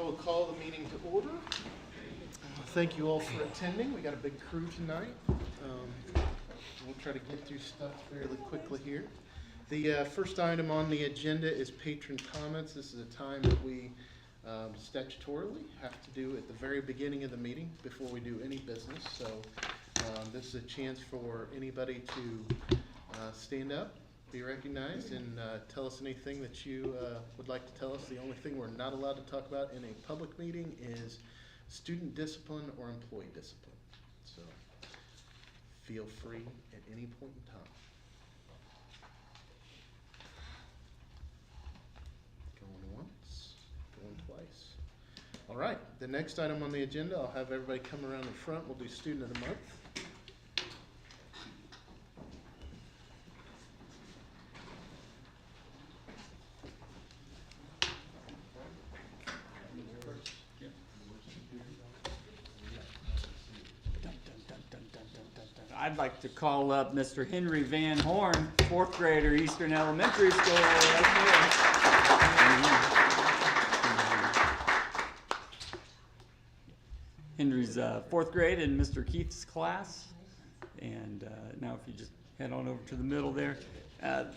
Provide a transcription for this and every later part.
I will call the meeting to order. Thank you all for attending. We got a big crew tonight. We'll try to get through stuff fairly quickly here. The first item on the agenda is patron comments. This is a time that we statutorily have to do at the very beginning of the meeting before we do any business. So this is a chance for anybody to stand up, be recognized, and tell us anything that you would like to tell us. The only thing we're not allowed to talk about in a public meeting is student discipline or employee discipline. So feel free at any point in time. Going once, going twice. All right, the next item on the agenda, I'll have everybody come around the front. We'll do student of the month. I'd like to call up Mr. Henry Van Horn, fourth grader, Eastern Elementary School. Right Henry's fourth grade in Mr. Keith's class. And now if you just head on over to the middle there.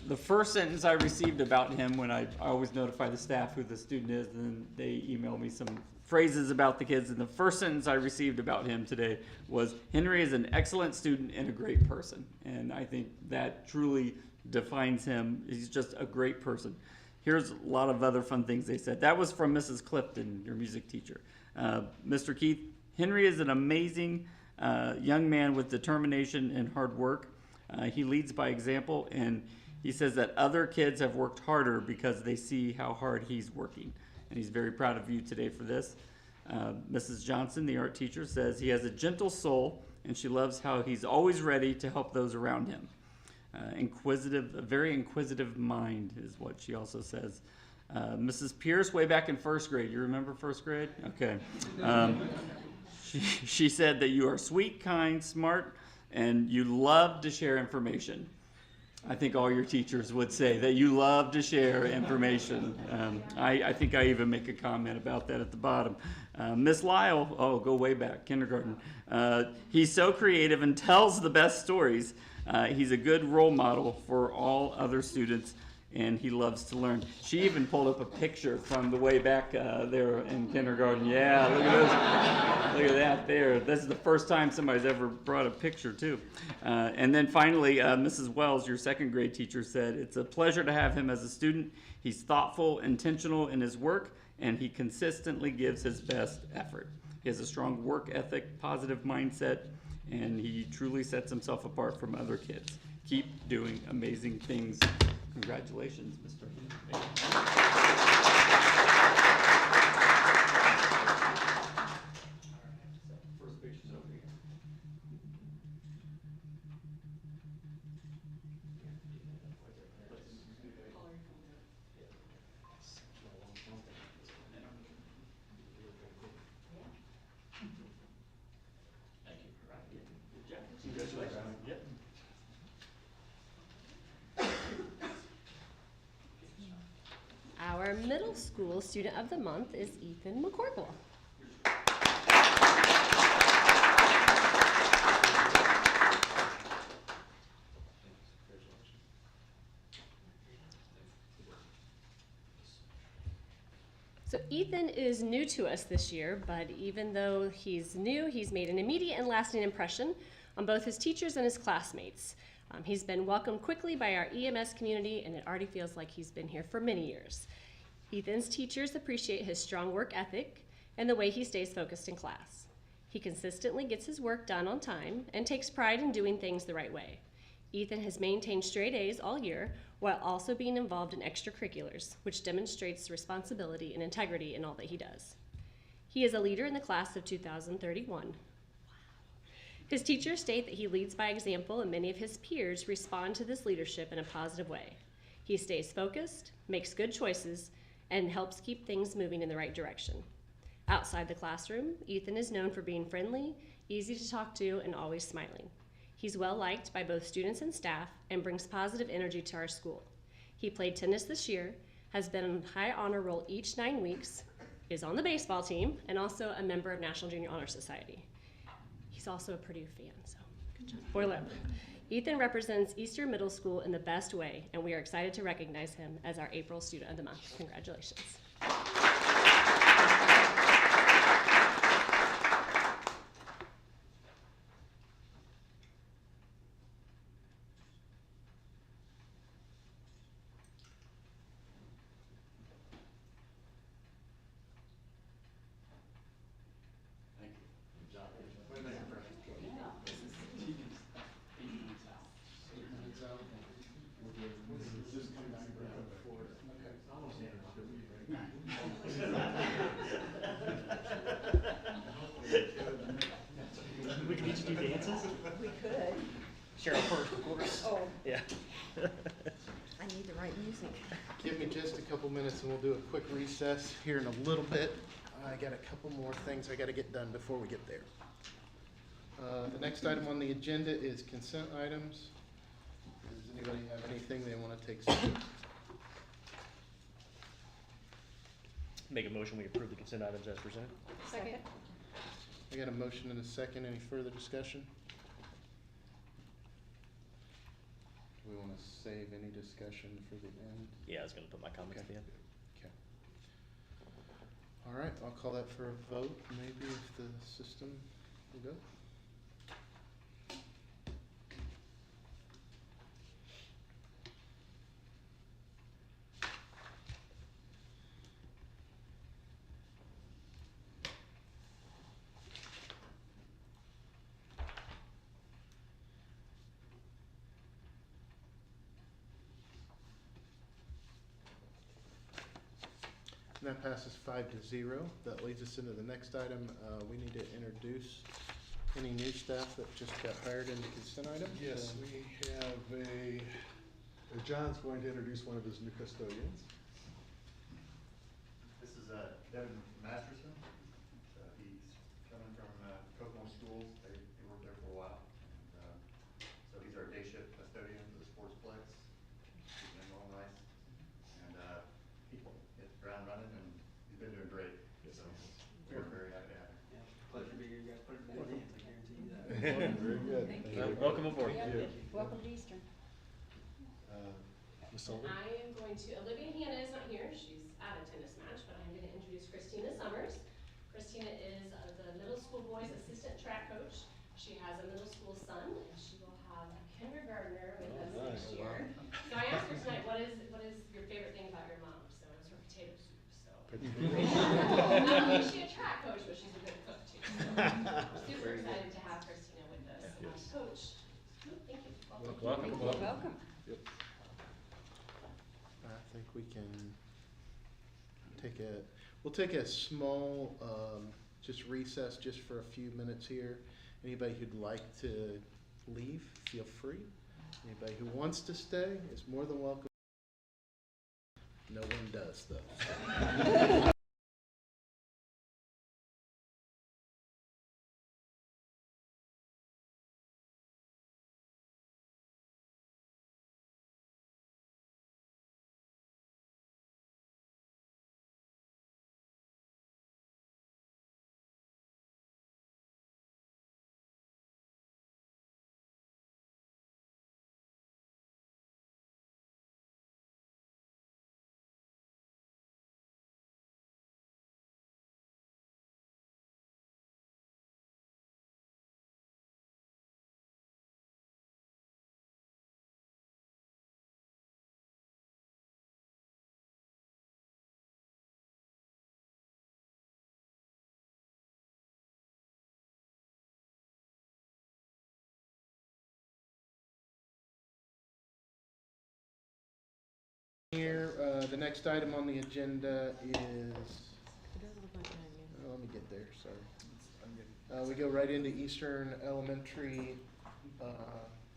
The first sentence I received about him when I always notify the staff who the student is, and they email me some phrases about the kids, and the first sentence I received about him today was, Henry is an excellent student and a great person. And I think that truly defines him. He's just a great person. Here's a lot of other fun things they said. That was from Mrs. Clifton, your music teacher. Mr. Keith, Henry is an amazing young man with determination and hard work. He leads by example, and he says that other kids have worked harder because they see how hard he's working. And he's very proud of you today for this. Mrs. Johnson, the art teacher, says he has a gentle soul, and she loves how he's always ready to help those around him. A very inquisitive mind is what she also says. Mrs. Pierce, way back in first grade. You remember first grade? Okay. She said that you are sweet, kind, smart, and you love to share information. I think all your teachers would say that you love to share information. I think I even make a comment about that at the bottom. Miss Lyle, go way back, kindergarten. He's so creative and tells the best stories. He's a good role model for all other students, and he loves to learn. She even pulled up a picture from the way back there in kindergarten. Yeah, look at this. Look at that there. This is the first time somebody's ever brought a picture, too. And then finally, Mrs. Wells, your second grade teacher, said, it's a pleasure to have him as a student. He's thoughtful, intentional in his work, and he consistently gives his best effort. He has a strong work ethic, positive mindset, and he truly sets himself apart from other kids. Keep doing amazing things. Congratulations, Mr. First picture's over here. Thank you. Good job. Congratulations. Yep. Our middle school student of the month is Ethan McCorkle. So Ethan is new to us this year, but even though he's new, he's made an immediate and lasting impression on both his teachers and his classmates. He's been welcomed quickly by our EMS community, and it already feels like he's been here for many years. Ethan's teachers appreciate his strong work ethic and the way he stays focused in class. He consistently gets his work done on time and takes pride in doing things the right way. Ethan has maintained straight A's all year while also being involved in extracurriculars, which demonstrates responsibility and integrity in all that he does. He is a leader in the class of 2031. His teachers state that he leads by example, and many of his peers respond to this leadership in a positive way. He stays focused, makes good choices, and helps keep things moving in the right direction. Outside the classroom, Ethan is known for being friendly, easy to talk to, and always smiling. He's well liked by both students and staff and brings positive energy to our school. He played tennis this year, has been on high honor roll each 9 weeks, is on the baseball team, and also a member of National Junior Honor Society. He's also a Purdue fan, so good job. Boiler up. Ethan represents Eastern Middle School in the best way, and we are excited to recognize him as our April Student of the Month. Congratulations. We could each do dances. We could. Cheryl first, of course. Oh, Yeah. I need the right music. Give me just a couple minutes and we'll do a quick recess here in a little bit. I got a couple more things I got to get done before we get there. The next item on the agenda is consent items. Does anybody have anything they want to take? Make a motion, we approve the consent items as presented. Second. I got a motion and a second. Any further discussion? Do we want to save any discussion for the end? Yeah, I was gonna put my comments at the end. Okay. All right, I'll call that for a vote, maybe if the system will go. And that passes 5-0. That leads us into the next item. We need to introduce any new staff that just got hired in the consent item. Yes, we have John's going to introduce one of his new custodians. This is Devin Masterson. He's coming from Kokomo Schools. They worked there for a while. So he's our day shift custodian for the Sportsplex. Keeping him all nice. And he hit the ground running and he's been doing great. So we're very happy to have him. Pleasure to be here. You guys put it in the hands, I guarantee you that. Very good. Thank Thank you. you. Welcome aboard. Thank you. Welcome to Eastern. Ms. Sullivan? I am going to, Olivia Hanna is not here, she's at a tennis match, but I'm gonna introduce Christina Summers. Christina is the middle school boys assistant track coach. She has a middle school son, and she will have a kindergartner with us next year. So I asked her tonight, what is your favorite thing about your mom? So it was her potato soup, so. Not only is she a track coach, but she's a good cook too. So we're super excited to have Christina with us. Coach, thank you. Welcome. Welcome. I think we can we'll take a small, just recess just for a few minutes here. Anybody who'd like to leave, feel free. Anybody who wants to stay is more than welcome. No one does though. Here, the next item on the agenda is, let me get there, sorry. We go right into Eastern Elementary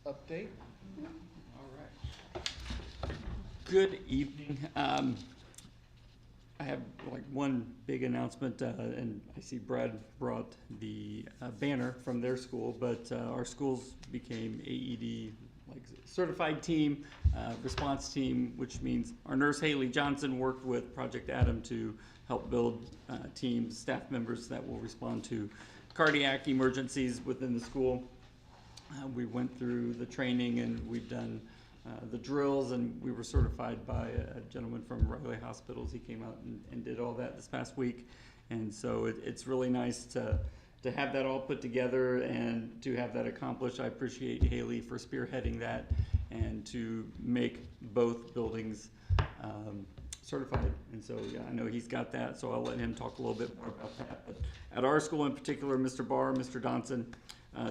update. All right. Good evening. I have like one big announcement, and I see Brad brought the banner from their school, but our schools became AED like certified team, response team, which means our nurse Haley Johnson worked with Project Adam to help build teams, staff members that will respond to cardiac emergencies within the school. We went through the training and we've done the drills, and we were certified by a gentleman from Riley Hospitals. He came out and did all that this past week. And so it's really nice to have that all put together and to have that accomplished. I appreciate Haley for spearheading that and to make both buildings certified. And so, yeah, I know he's got that, so I'll let him talk a little bit more about that. But at our school in particular, Mr. Barr, Mr. Donson,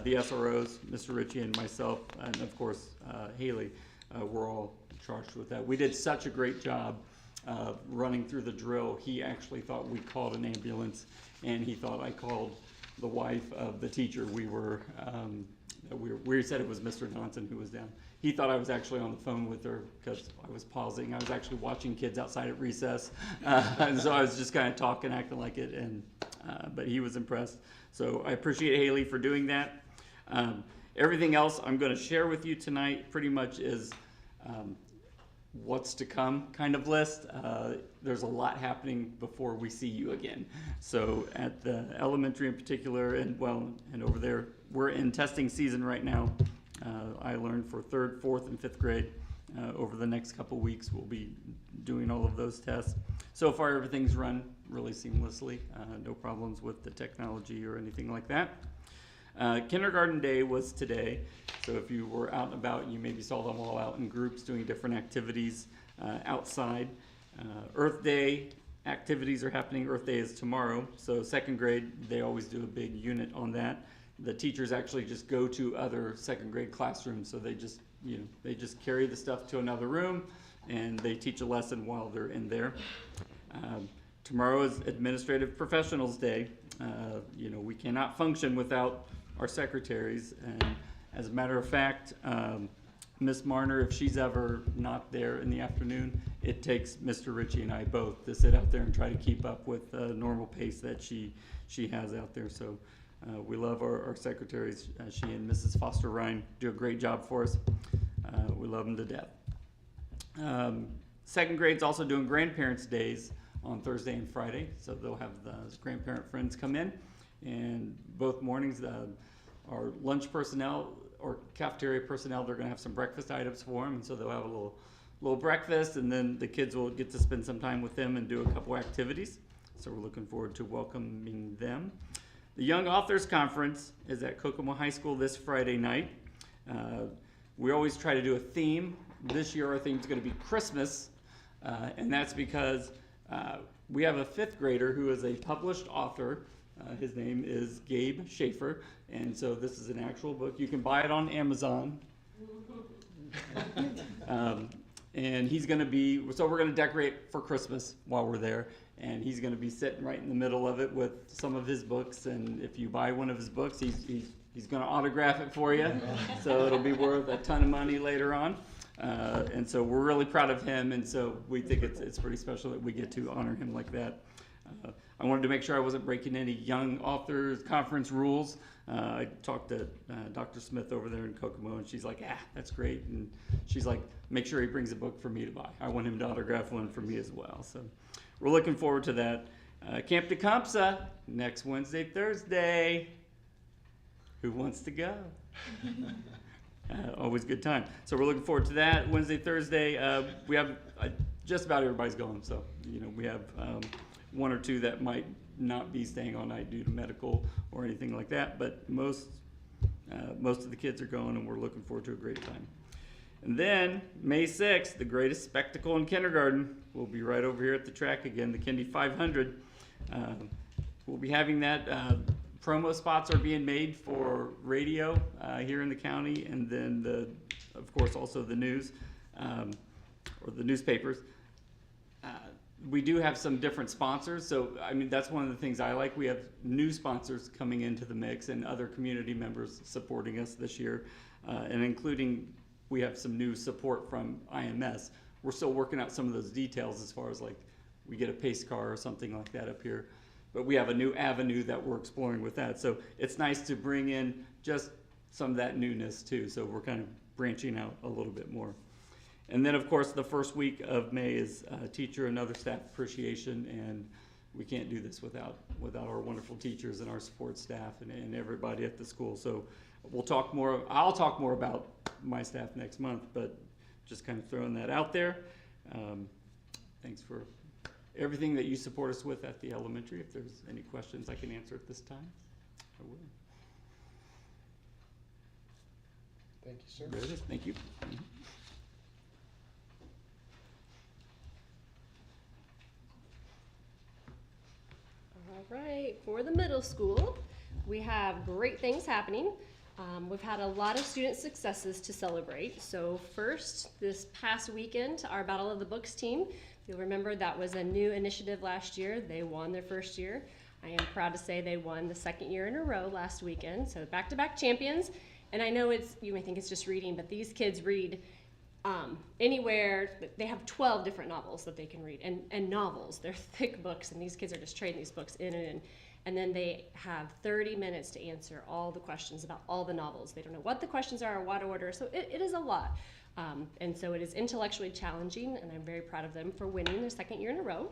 the SROs, Mr. Ritchie, and myself, and of course, Haley, were all charged with that. We did such a great job running through the drill. He actually thought we called an ambulance, and he thought I called the wife of the teacher. We said it was Mr. Johnson who was down. He thought I was actually on the phone with her because I was pausing. I was actually watching kids outside at recess, and so I was just kind of talking, acting like it, and but he was impressed. So I appreciate Haley for doing that. Everything else I'm going to share with you tonight pretty much is what's to come kind of list. There's a lot happening before we see you again. So at the elementary in particular, and over there, we're in testing season right now. I learned for 3rd, 4th, and 5th grade. Over the next couple weeks, we'll be doing all of those tests. So far, everything's run really seamlessly. No problems with the technology or anything like that. Kindergarten Day was today, so if you were out and about, you maybe saw them all out in groups doing different activities outside. Earth Day activities are happening. Earth Day is tomorrow, so 2nd grade, they always do a big unit on that. The teachers actually just go to other 2nd grade classrooms, so they just carry the stuff to another room and they teach a lesson while they're in there. Tomorrow is Administrative Professionals Day. We cannot function without our secretaries, and as a matter of fact, Miss Marner, if she's ever not there in the afternoon, it takes Mr. Ritchie and I both to sit out there and try to keep up with the normal pace that she has out there. So we love our secretaries. She and Mrs. Foster Ryan do a great job for us. We love them to death. 2nd grade's also doing Grandparents' Days on Thursday and Friday, so they'll have the grandparent friends come in, and both mornings our lunch personnel or cafeteria personnel, they're going to have some breakfast items for them, and so they'll have a little breakfast, and then the kids will get to spend some time with them and do a couple activities. So we're looking forward to welcoming them. The Young Authors Conference is at Kokomo High School this Friday night. We always try to do a theme. This year our theme is going to be Christmas, and that's because we have a 5th grader who is a published author. His name is Gabe Schaefer, and so this is an actual book. You can buy it on Amazon. And he's going to be, so we're going to decorate for Christmas while we're there, and he's going to be sitting right in the middle of it with some of his books, and if you buy one of his books, he's going to autograph it for you, so it'll be worth a ton of money later on. And so we're really proud of him, and so we think it's pretty special that we get to honor him like that. I wanted to make sure I wasn't breaking any Young Authors Conference rules. I talked to Dr. Smith over there in Kokomo, and she's like, that's great. And she's like, make sure he brings a book for me to buy. I want him to autograph one for me as well. So we're looking forward to that. Camp Tecumseh, next Wednesday, Thursday. Who wants to go? Always a good time. So we're looking forward to that. Wednesday, Thursday, we have just about everybody's going. So, we have one or two that might not be staying all night due to medical or anything like that. But most of the kids are going, and we're looking forward to a great time. And then May 6th, the greatest spectacle in kindergarten. We'll be right over here at the track again, the Kindy 500. We'll be having that. Promo spots are being made for radio here in the county, and then of course also the news or the newspapers. We do have some different sponsors, so that's one of the things I like. We have new sponsors coming into the mix and other community members supporting us this year, and including we have some new support from IMS. We're still working out some of those details as far as like we get a pace car or something like that up here. But we have a new avenue that we're exploring with that. So it's nice to bring in just some of that newness too. So we're kind of branching out a little bit more. And then, of course, the first week of May is Teacher and Other Staff Appreciation, and we can't do this without our wonderful teachers and our support staff and everybody at the school. So I'll talk more about my staff next month, but just kind of throwing that out there. Thanks for everything that you support us with at the elementary. If there's any questions I can answer at this time, I will. Thank you, sir. There it is. Thank you. All right, for the middle school, we have great things happening. We've had a lot of student successes to celebrate. So first, this past weekend, our Battle of the Books team, you'll remember that was a new initiative last year. They won their first year. I am proud to say they won the second year in a row last weekend. So back-to-back champions. And I know you may think it's just reading, but these kids read anywhere. They have 12 different novels that they can read, and novels. They're thick books, and these kids are just trading these books in and in. And then they have 30 minutes to answer all the questions about all the novels. They don't know what the questions are or what order, so it is a lot. And so it is intellectually challenging, and I'm very proud of them for winning their second year in a row.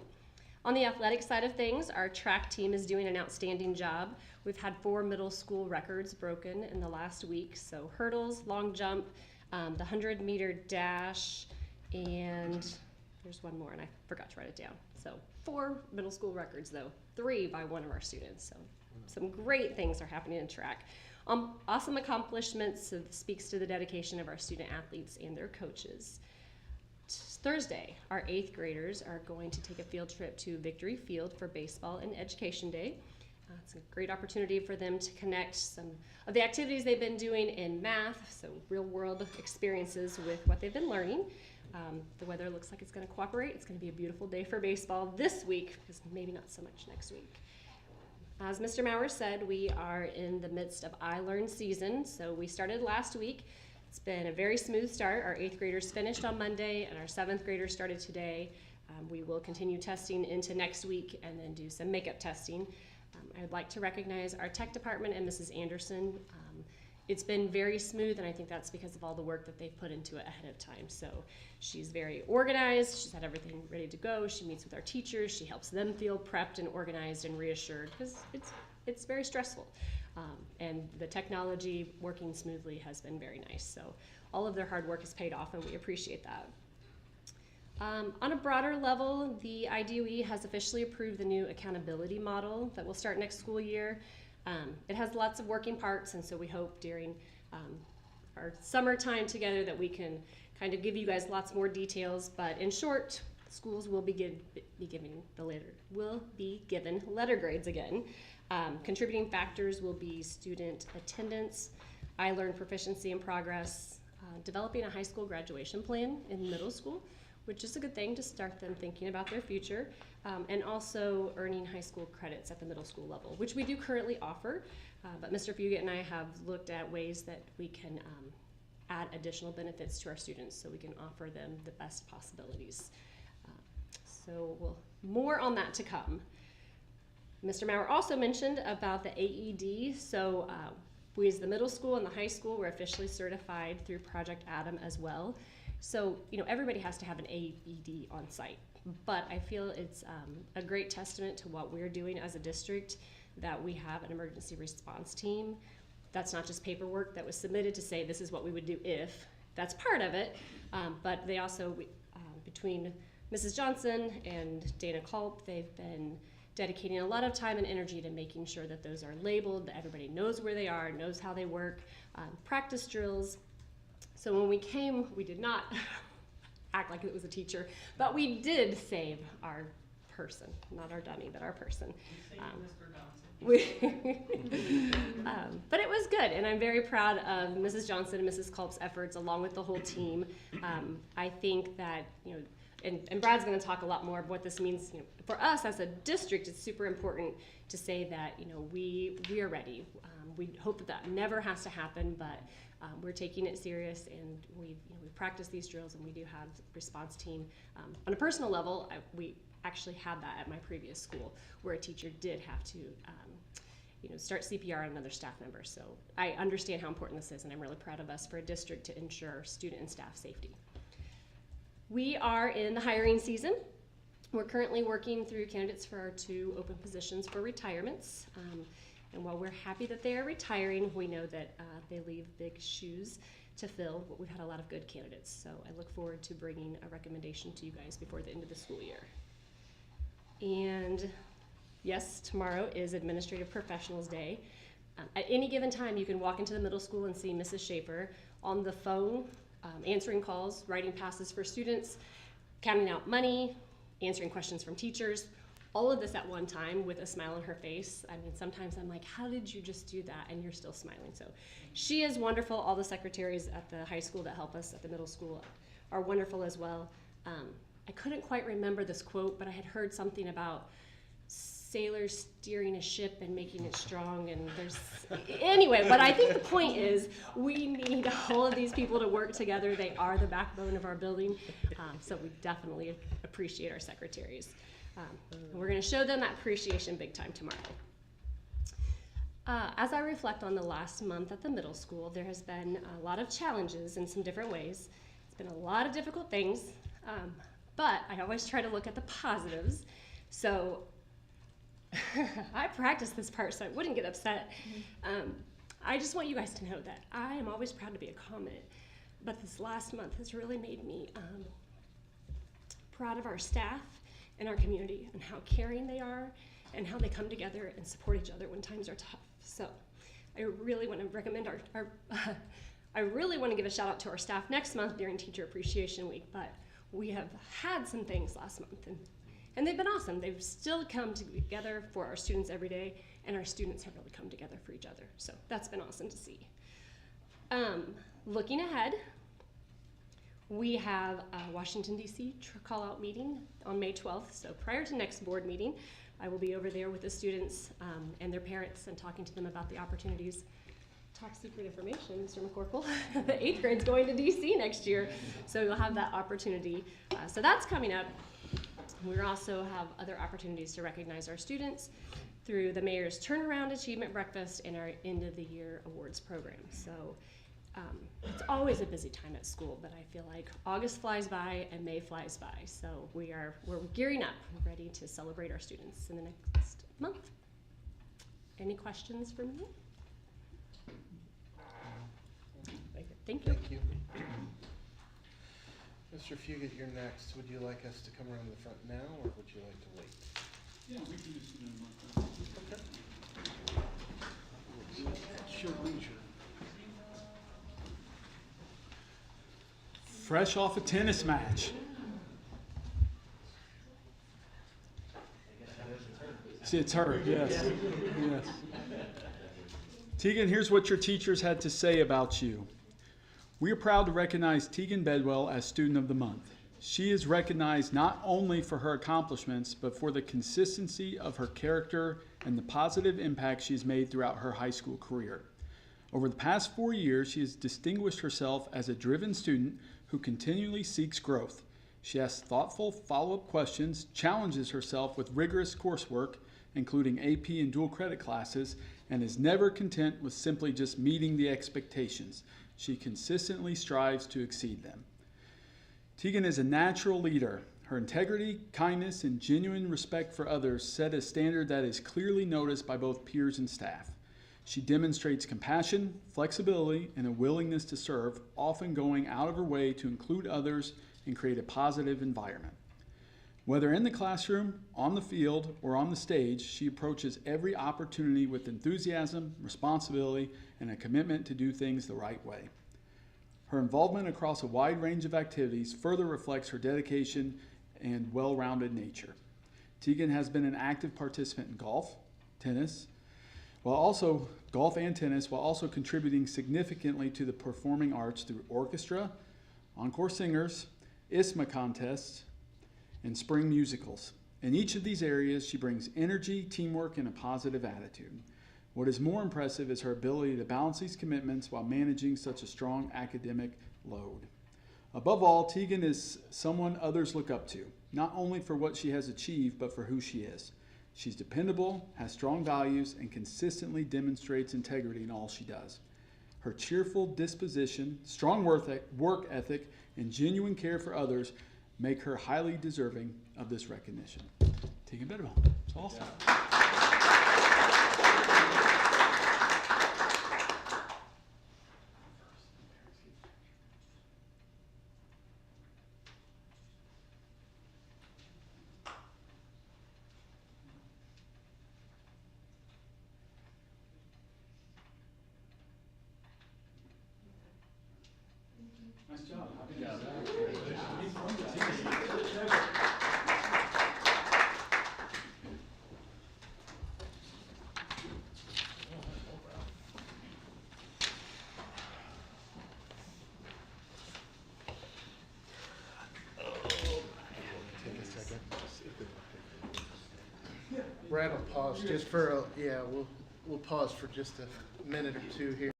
On the athletic side of things, our track team is doing an outstanding job. We've had 4 middle school records broken in the last week. So hurdles, long jump, the 100-meter dash, and there's one more, and I forgot to write it down. So 4 middle school records, though, 3 by one of our students. So some great things are happening in track. Awesome accomplishments. So this speaks to the dedication of our student athletes and their coaches. Thursday, our 8th graders are going to take a field trip to Victory Field for Baseball and Education Day. It's a great opportunity for them to connect some of the activities they've been doing in math, so real-world experiences with what they've been learning. The weather looks like it's going to cooperate. It's going to be a beautiful day for baseball this week, because maybe not so much next week. As Mr. Maurer said, we are in the midst of iLearn season, so we started last week. It's been a very smooth start. Our 8th graders finished on Monday, and our 7th graders started today. We will continue testing into next week and then do some makeup testing. I would like to recognize our tech department and Mrs. Anderson. It's been very smooth, and I think that's because of all the work that they've put into it ahead of time. So she's very organized. She's had everything ready to go. She meets with our teachers. She helps them feel prepped and organized and reassured, because it's very stressful. And the technology working smoothly has been very nice. So all of their hard work has paid off, and we appreciate that. On a broader level, the IDOE has officially approved the new accountability model that will start next school year. It has lots of working parts, and so we hope during our summertime together that we can kind of give you guys lots more details. But in short, schools will be given letter grades again. Contributing factors will be student attendance, iLearn proficiency and progress, developing a high school graduation plan in middle school, which is a good thing to start them thinking about their future, and also earning high school credits at the middle school level, which we do currently offer, but Mr. Fugit and I have looked at ways that we can add additional benefits to our students so we can offer them the best possibilities. More on that to come. Mr. Maurer also mentioned about the AED, so we as the middle school and the high school were officially certified through Project Adam as well. So, everybody has to have an AED on site, but I feel it's a great testament to what we're doing as a district, that we have an emergency response team. That's not just paperwork that was submitted to say this is what we would do if. That's part of it, but they also, between Mrs. Johnson and Dana Culp, they've been dedicating a lot of time and energy to making sure that those are labeled, that everybody knows where they are, knows how they work, practice drills. So when we came, we did not act like it was a teacher, but we did save our person, not our dummy, but our person. But it was good, and I'm very proud of Mrs. Johnson and Mrs. Culp's efforts along with the whole team. I think that, and Brad's going to talk a lot more of what this means. For us as a district, it's super important to say that we are ready. We hope that never has to happen, but we're taking it serious, and we've practiced these drills, and we do have a response team. On a personal level, we actually had that at my previous school, where a teacher did have to start CPR on another staff member. So I understand how important this is, and I'm really proud of us for a district to ensure student and staff safety. We are in the hiring season. We're currently working through candidates for our 2 open positions for retirements. And while we're happy that they are retiring, we know that they leave big shoes to fill, but we've had a lot of good candidates. So I look forward to bringing a recommendation to you guys before the end of the school year. And yes, tomorrow is Administrative Professionals Day. At any given time, you can walk into the middle school and see Mrs. Schaefer on the phone, answering calls, writing passes for students, counting out money, answering questions from teachers, all of this at one time with a smile on her face. I mean, sometimes I'm like, how did you just do that? And you're still smiling. So she is wonderful. All the secretaries at the high school that help us at the middle school are wonderful as well. I couldn't quite remember this quote, but I had heard something about sailors steering a ship and making it strong, and anyway, but I think the point is we need all of these people to work together. They are the backbone of our building, so we definitely appreciate our secretaries. We're going to show them that appreciation big time tomorrow. As I reflect on the last month at the middle school, there has been a lot of challenges in some different ways. It's been a lot of difficult things, but I always try to look at the positives. So I practiced this part so I wouldn't get upset. I just want you guys to know that I am always proud to be a comment, but this last month has really made me proud of our staff and our community and how caring they are and how they come together and support each other when times are tough. So I really want to recommend I really want to give a shout out to our staff next month during Teacher Appreciation Week, but we have had some things last month and they've been awesome. They've still come together for our students every day, and our students have really come together for each other. So that's been awesome to see. Looking ahead, we have a Washington, D.C. call-out meeting on May 12th. So prior to next board meeting, I will be over there with the students and their parents and talking to them about the opportunities. Top secret information, Mr. McCorkle. The 8th grade's going to D.C. next year, so you'll have that opportunity. So that's coming up. We also have other opportunities to recognize our students through the Mayor's Turnaround Achievement Breakfast and our End of the Year Awards program. So it's always a busy time at school, but I feel like August flies by and May flies by. So we're gearing up, ready to celebrate our students in the next month. Any questions for me? Thank you. Thank you. Mr. Fugit, you're next. Would you like us to come around to the front now, or would you like to wait? Yeah, we can just do it in one time. Okay. Sure, leisure. Fresh off a tennis match. See, it's her, yes, yes. Tegan, here's what your teachers had to say about you. We are proud to recognize Tegan Bedwell as Student of the Month. She is recognized not only for her accomplishments, but for the consistency of her character and the positive impact she's made throughout her high school career. Over the past 4 years, she has distinguished herself as a driven student who continually seeks growth. She asks thoughtful follow-up questions, challenges herself with rigorous coursework, including AP and dual credit classes, and is never content with simply just meeting the expectations. She consistently strives to exceed them. Tegan is a natural leader. Her integrity, kindness, and genuine respect for others set a standard that is clearly noticed by both peers and staff. She demonstrates compassion, flexibility, and a willingness to serve, often going out of her way to include others and create a positive environment. Whether in the classroom, on the field, or on the stage, she approaches every opportunity with enthusiasm, responsibility, and a commitment to do things the right way. Her involvement across a wide range of activities further reflects her dedication and well-rounded nature. Tegan has been an active participant in golf and tennis, while also contributing significantly to the performing arts through orchestra, encore singers, ISMA contests, and spring musicals. In each of these areas, she brings energy, teamwork, and a positive attitude. What is more impressive is her ability to balance these commitments while managing such a strong academic load. Above all, Tegan is someone others look up to, not only for what she has achieved, but for who she is. She's dependable, has strong values, and consistently demonstrates integrity in all she does. Her cheerful disposition, strong work ethic, and genuine care for others make her highly deserving of this recognition. Tegan Bedwell. It's awesome. Nice job. Take a second. Brad will pause just for, we'll pause for just a minute or two here.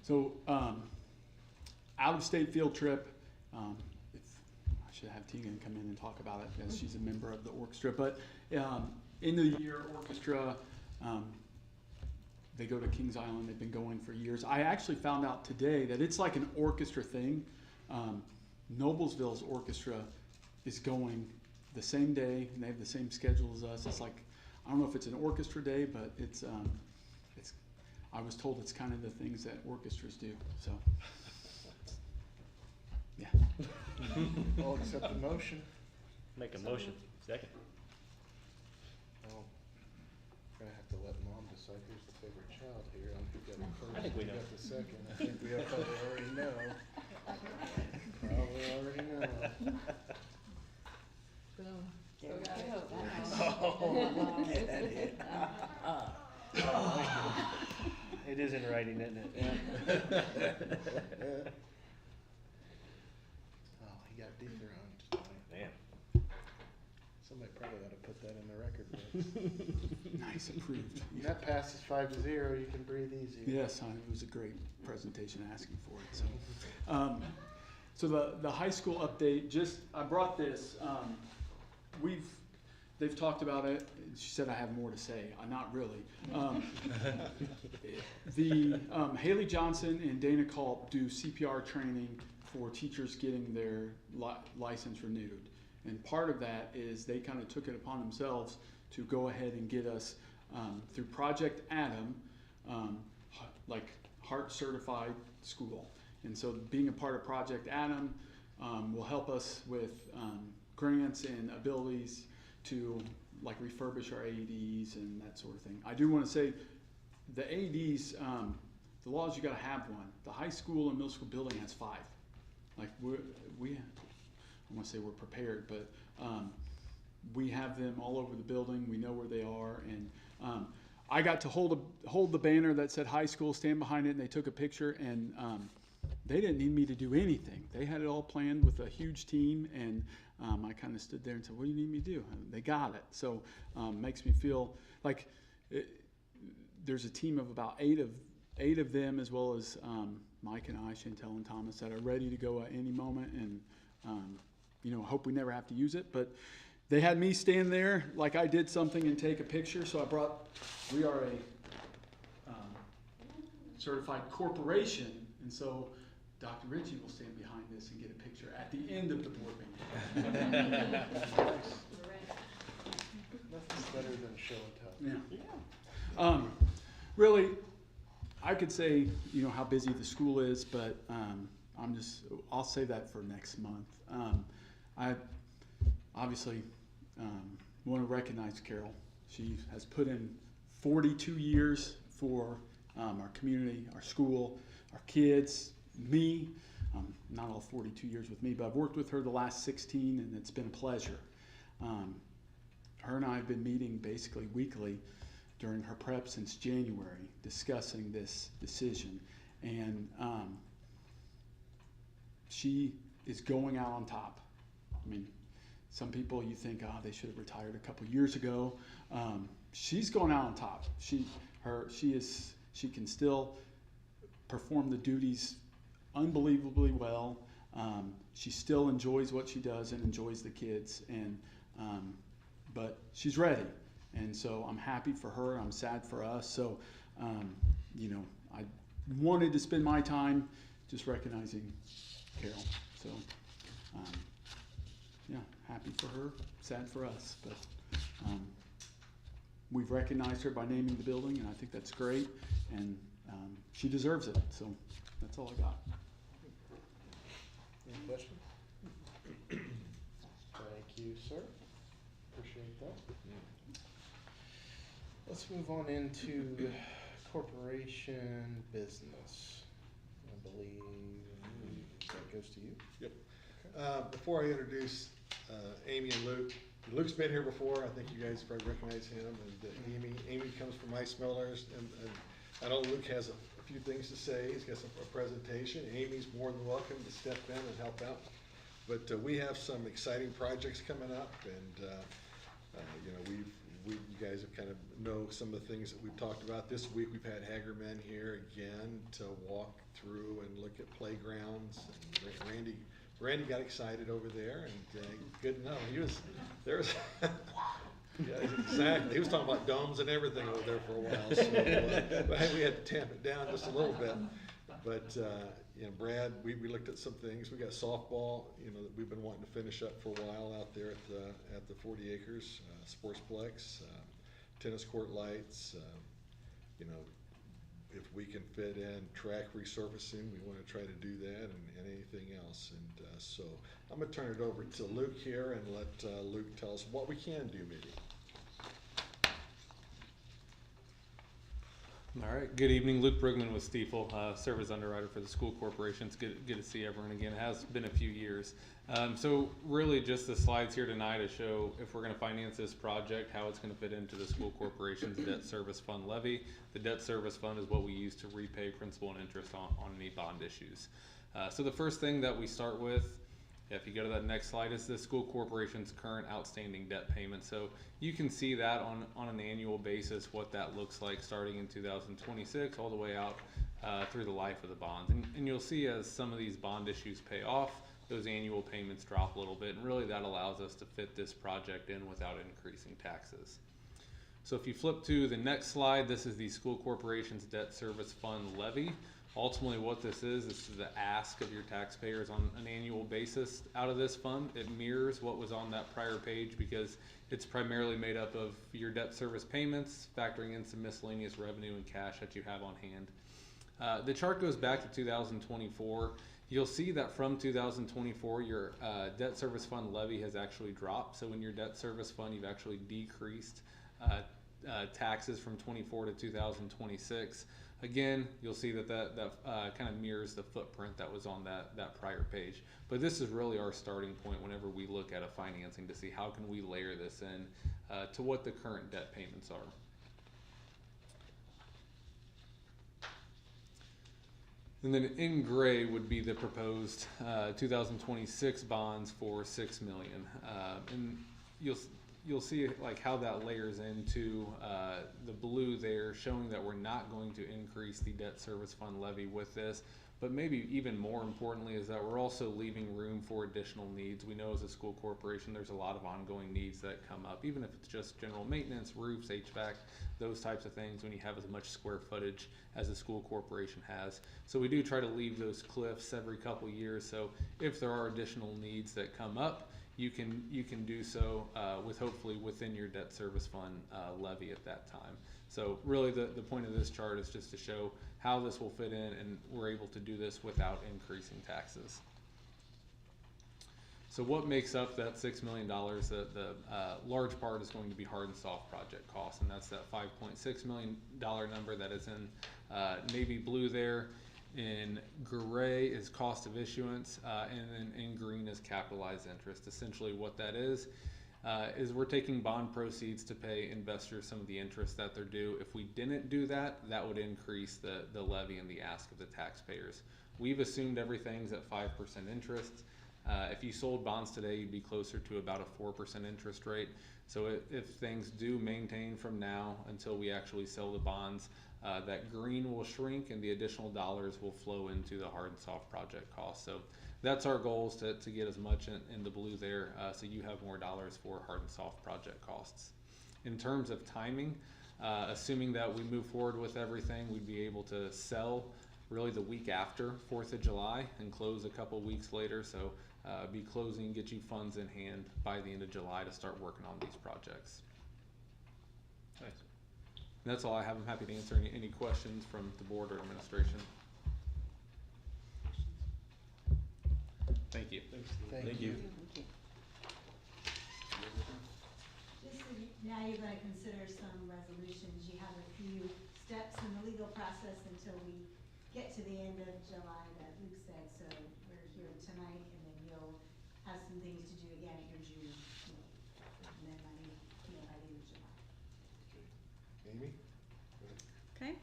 So, out-of-state field trip. If I should have Tegan come in and talk about it as she's a member of the orchestra. But end of the year orchestra, they go to Kings Island. They've been going for years. I actually found out today that it's like an orchestra thing. Noblesville's orchestra is going the same day, and they have the same schedule as us. It's like, I don't know if it's an orchestra day, but it's I was told it's kind of the things that orchestras do, so, yeah. I'll accept the motion. Make a motion. Second. Oh, gonna have to let mom decide who's the favorite child here, on who got it first. I think we who know. got the second. I think we probably already know. Probably already know. Boom. There we go. Oh, get that hit. It is in writing, isn't it? Oh, he got dethroned tonight. Man. Somebody probably ought to put that in the record books. Nice, approved. That passes 5-0, you can breathe easy. Yes, it was a great presentation asking for it. So the high school update, I brought this. They've talked about it. She said I have more to say. Not really. Haley Johnson and Dana Culp do CPR training for teachers getting their license renewed. And part of that is they kind of took it upon themselves to go ahead and get us through Project Adam, like Heart Certified School. And so being a part of Project Adam will help us with grants and abilities to like refurbish our AEDs and that sort of thing. I do want to say the AEDs, the law is you got to have one. The high school and middle school building has 5. Like I want to say we're prepared, but we have them all over the building. We know where they are, and I got to hold the banner that said high school, stand behind it, and they took a picture, and they didn't need me to do anything. They had it all planned with a huge team, and I kind of stood there and said, what do you need me to do? And they got it. So makes me feel like there's a team of about eight of them, as well as Mike and I, Chantel and Thomas, that are ready to go at any moment, and hope we never have to use it. But they had me stand there like I did something and take a picture, so we are a certified corporation, and so Dr. Ritchie will stand behind this and get a picture at the end of the board meeting. Nothing's better than show and tell. Yeah. Really, I could say, how busy the school is, but I'll say that for next month. I obviously want to recognize Carol. She has put in 42 years for our community, our school, our kids, me. Not all 42 years with me, but I've worked with her the last 16, and it's been a pleasure. Her and I have been meeting basically weekly during her prep since January, discussing this decision. And she is going out on top. I mean, some people you think, they should have retired a couple years ago. She's going out on top. She can still perform the duties unbelievably well. She still enjoys what she does and enjoys the kids, but she's ready. And so I'm happy for her. I'm sad for us. So, I wanted to spend my time just recognizing Carol. So, happy for her, sad for us. But we've recognized her by naming the building, and I think that's great. And she deserves it. So that's all I got. Any questions? Thank you, sir. Appreciate that. Let's move on into corporation business. I believe that goes to you. Yep. Before I introduce Amy and Luke, Luke's been here before. I think you guys probably recognize him. And Amy comes from Ice Millers, and I know Luke has a few things to say. He's got a presentation. Amy's more than welcome to step in and help out. But we have some exciting projects coming up, and you guys have kind of know some of the things that we've talked about. This week we've had Hagerman here again to walk through and look at playgrounds. And Randy got excited over there, and good to know yeah, exactly. He was talking about domes and everything over there for a while. So but we had to tamp it down just a little bit. But Brad, we looked at some things. We got softball, that we've been wanting to finish up for a while out there at the 40 acres, Sportsplex, tennis court lights. If we can fit in track resurfacing, we want to try to do that, and anything else. And so I'm going to turn it over to Luke here and let Luke tell us what we can do, maybe. All right. Good evening. Luke Brugman with Stiefel, service underwriter for the school corporation. It's good to see everyone again. It has been a few years. So really just the slides here tonight to show if we're going to finance this project, how it's going to fit into the school corporation's debt service fund levy. The debt service fund is what we use to repay principal and interest on any bond issues. So the first thing that we start with, if you go to that next slide, is the school corporation's current outstanding debt payment. So you can see that on an annual basis, what that looks like starting in 2026 all the way out through the life of the bonds. And you'll see as some of these bond issues pay off, those annual payments drop a little bit. And really that allows us to fit this project in without increasing taxes. So if you flip to the next slide, this is the school corporation's debt service fund levy. Ultimately what this is the ask of your taxpayers on an annual basis out of this fund. It mirrors what was on that prior page because it's primarily made up of your debt service payments, factoring in some miscellaneous revenue and cash that you have on hand. The chart goes back to 2024. You'll see that from 2024, your debt service fund levy has actually dropped. So in your debt service fund, you've actually decreased taxes from 24 to 2026. Again, you'll see that kind of mirrors the footprint that was on that prior page. But this is really our starting point whenever we look at a financing to see how can we layer this in to what the current debt payments are. And then in gray would be the proposed 2026 bonds for $6 million. And you'll see like how that layers into the blue there, showing that we're not going to increase the debt service fund levy with this. But maybe even more importantly is that we're also leaving room for additional needs. We know as a school corporation there's a lot of ongoing needs that come up, even if it's just general maintenance, roofs, HVAC, those types of things when you have as much square footage as a school corporation has. So we do try to leave those cliffs every couple years, so if there are additional needs that come up, you can do so with hopefully within your debt service fund levy at that time. So really the point of this chart is just to show how this will fit in, and we're able to do this without increasing taxes. So what makes up that $6 million? The large part is going to be hard and soft project costs, and that's that $5.6 million number that is in Navy blue there. In gray is cost of issuance, and then in green is capitalized interest. Essentially what that is we're taking bond proceeds to pay investors some of the interest that they're due. If we didn't do that, that would increase the levy and the ask of the taxpayers. We've assumed everything's at 5% interest. If you sold bonds today, you'd be closer to about a 4% interest rate. So if things do maintain from now until we actually sell the bonds, that green will shrink and the additional dollars will flow into the hard and soft project costs. So that's our goal, is to get as much in the blue there, so you have more dollars for hard and soft project costs. In terms of timing, assuming that we move forward with everything, we'd be able to sell really the week after 4th of July and close a couple weeks later. So be closing, get you funds in hand by the end of July to start working on these projects. Nice. And that's all I have. I'm happy to answer any questions from the board or administration. Thank you. Thank you. Just so now you're gonna consider some resolutions. You have a few steps in the legal process until we get to the end of July that Luke said, so we're here tonight, and then you'll have some things to do again at your June meeting. And then by the end of July. Amy? Okay,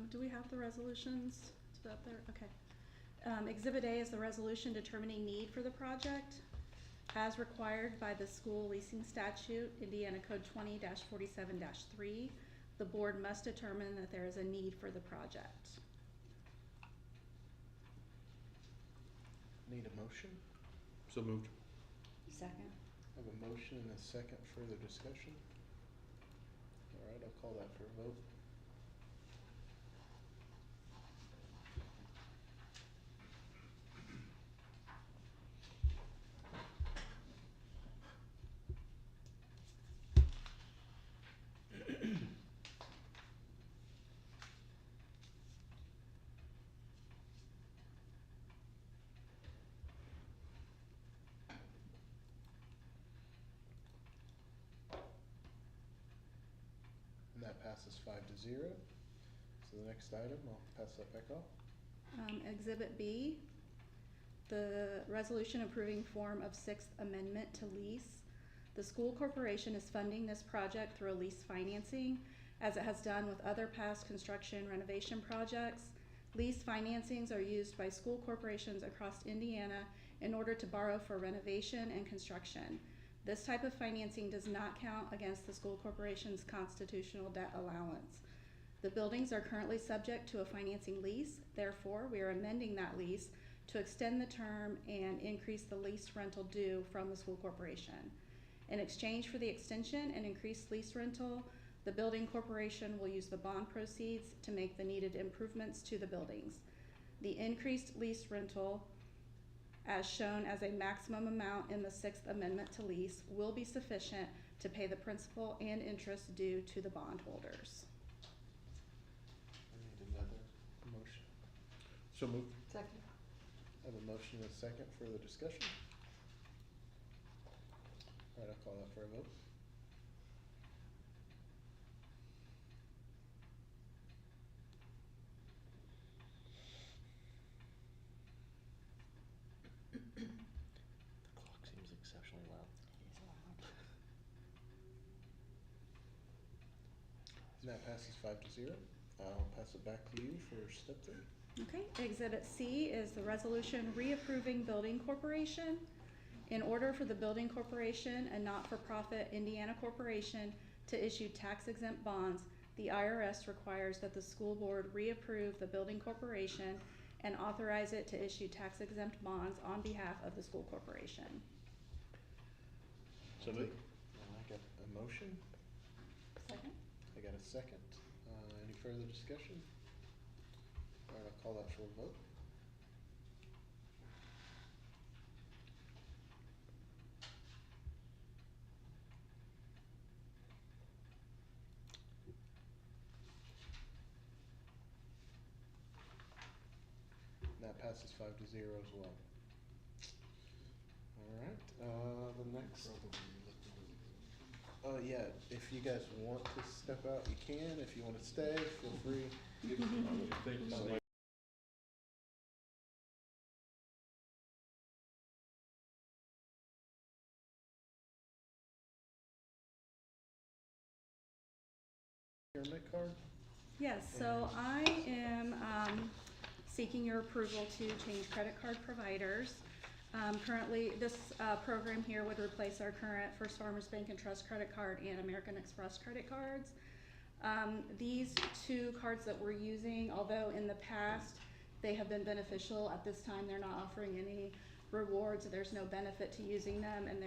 do we have the resolutions? Is that there? Okay. Exhibit A is the resolution determining need for the project. As required by the school leasing statute, Indiana Code 20-47-3, the board must determine that there is a need for the project. Need a motion? So moved. Second. I have a motion and a second. Further discussion? All right, I'll call that for a vote. And that passes 5-0. So the next item, I'll pass that back off. Exhibit B, the resolution approving form of Sixth Amendment to lease. The school corporation is funding this project through a lease financing, as it has done with other past construction renovation projects. Lease financings are used by school corporations across Indiana in order to borrow for renovation and construction. This type of financing does not count against the school corporation's constitutional debt allowance. The buildings are currently subject to a financing lease. Therefore, we are amending that lease to extend the term and increase the lease rental due from the school corporation. In exchange for the extension and increased lease rental, the building corporation will use the bond proceeds to make the needed improvements to the buildings. The increased lease rental, as shown as a maximum amount in the Sixth Amendment to lease, will be sufficient to pay the principal and interest due to the bondholders. I need another motion. So moved. Second. I have a motion and a second. Further discussion? All right, I'll call that for a vote. The clock seems exceptionally loud. And that passes 5-0. I'll pass it back to you for step 3. Okay, Exhibit C is the resolution reapproving building corporation. In order for the building corporation, a not-for-profit Indiana corporation, to issue tax-exempt bonds, the IRS requires that the school board reapprove the building corporation and authorize it to issue tax-exempt bonds on behalf of the school corporation. So moved. I got a motion. Second. I got a second. Any further discussion? All right, I'll call that for a vote. And that passes 5-0 as well. All right, the next. Yeah, if you guys want to step out, you can. If you want to stay, feel free. Pyramid card? Yes, so I am seeking your approval to change credit card providers. Currently, this program here would replace our current First Farmers Bank and Trust credit card and American Express credit cards. These two cards that we're using, although in the past they have been beneficial, at this time they're not offering any rewards. There's no benefit to using them, and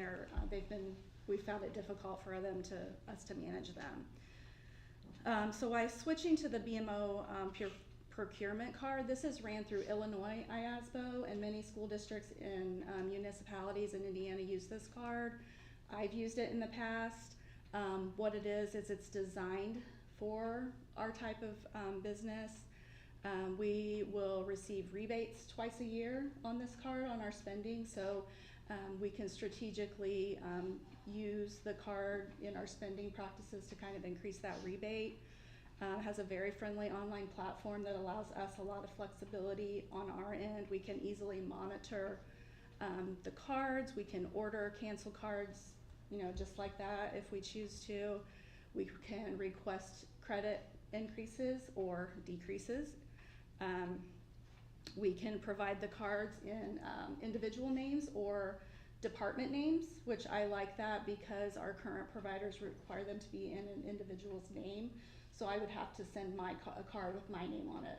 we found it difficult for us to manage them. So by switching to the BMO procurement card, this is ran through Illinois IASBO, and many school districts and municipalities in Indiana use this card. I've used it in the past. What it is it's designed for our type of business. We will receive rebates twice a year on this card on our spending, so we can strategically use the card in our spending practices to kind of increase that rebate. Has a very friendly online platform that allows us a lot of flexibility on our end. We can easily monitor the cards. We can order, cancel cards, just like that if we choose to. We can request credit increases or decreases. We can provide the cards in individual names or department names, which I like that because our current providers require them to be in an individual's name. So I would have to send a card with my name on it,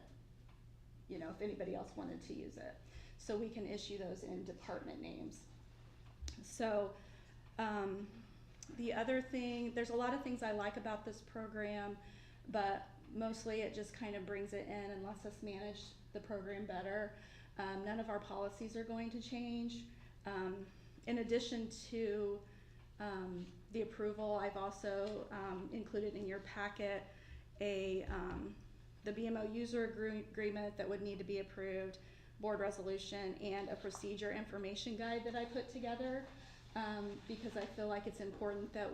if anybody else wanted to use it. So we can issue those in department names. So the other thing, there's a lot of things I like about this program, but mostly it just kind of brings it in and lets us manage the program better. None of our policies are going to change. In addition to the approval, I've also included in your packet the BMO user agreement that would need to be approved, board resolution, and a procedure information guide that I put together because I feel like it's important that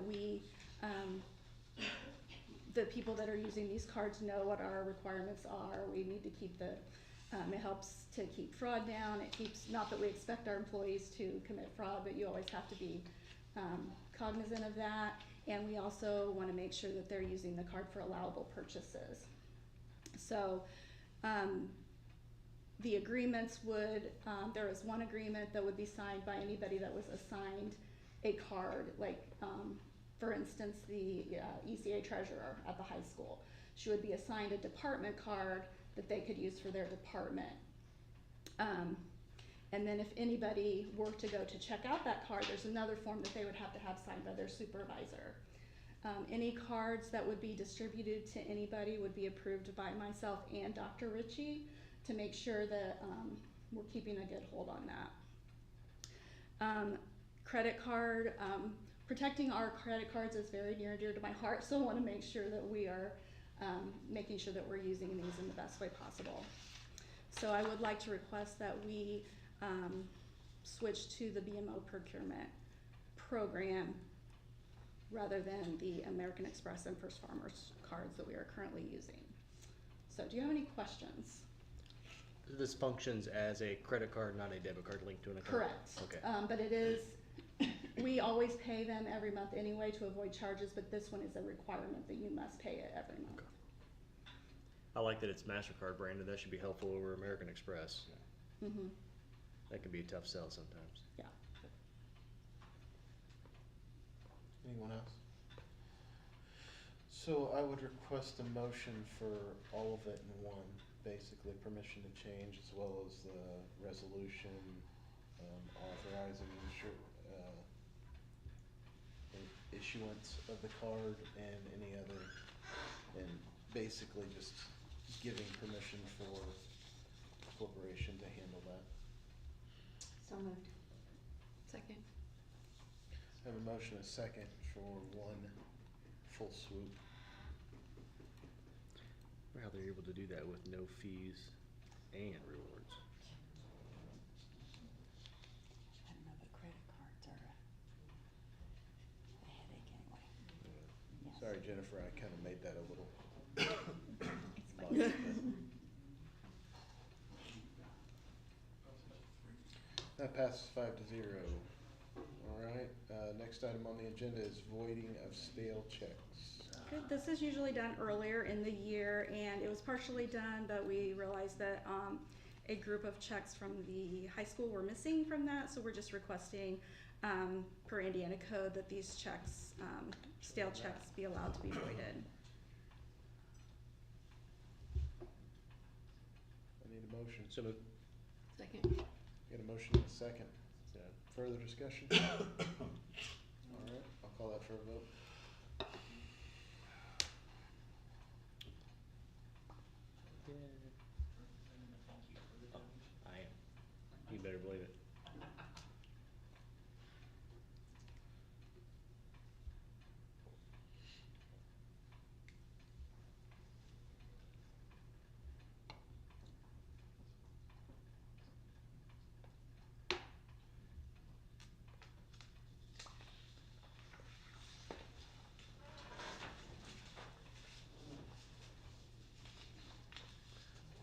the people that are using these cards know what our requirements are. We need to keep it helps to keep fraud down. It keeps, not that we expect our employees to commit fraud, but you always have to be cognizant of that. And we also want to make sure that they're using the card for allowable purchases. So the agreements there is one agreement that would be signed by anybody that was assigned a card, like for instance, the ECA treasurer at the high school. She would be assigned a department card that they could use for their department. And then if anybody were to go to check out that card, there's another form that they would have to have signed by their supervisor. Any cards that would be distributed to anybody would be approved by myself and Dr. Ritchie to make sure that we're keeping a good hold on that. Credit card, protecting our credit cards is very near and dear to my heart, so I want to make sure that we are making sure that we're using these in the best way possible. So I would like to request that we switch to the BMO procurement program rather than the American Express and First Farmers cards that we are currently using. So do you have any questions? This functions as a credit card, not a debit card linked to an account? Correct. Okay. But it is, we always pay them every month anyway to avoid charges, but this one is a requirement that you must pay it every month. Okay. I like that it's MasterCard branded. That should be helpful over American Express. Mm-hmm. That can be a tough sell sometimes. Yeah. Anyone else? So I would request a motion for all of it in one, basically permission to change as well as the resolution authorizing issuance of the card and any other, and basically just giving permission for the corporation to handle that. So moved. Second. I have a motion, a second for one full swoop. Or how they're able to do that with no fees and rewards. I don't know, but credit cards are a headache anyway. That passes 5-0. All right, next item on the agenda is voiding of stale checks. Good. This is usually done earlier in the year, and it was partially done, but we realized that a group of checks from the high school were missing from that, so we're just requesting, per Indiana code, that these checks, stale checks, be allowed to be voided. I need a motion. So moved. Second. Get a motion and a second. Further discussion? All right, I'll call that for a vote. I am. You better believe it.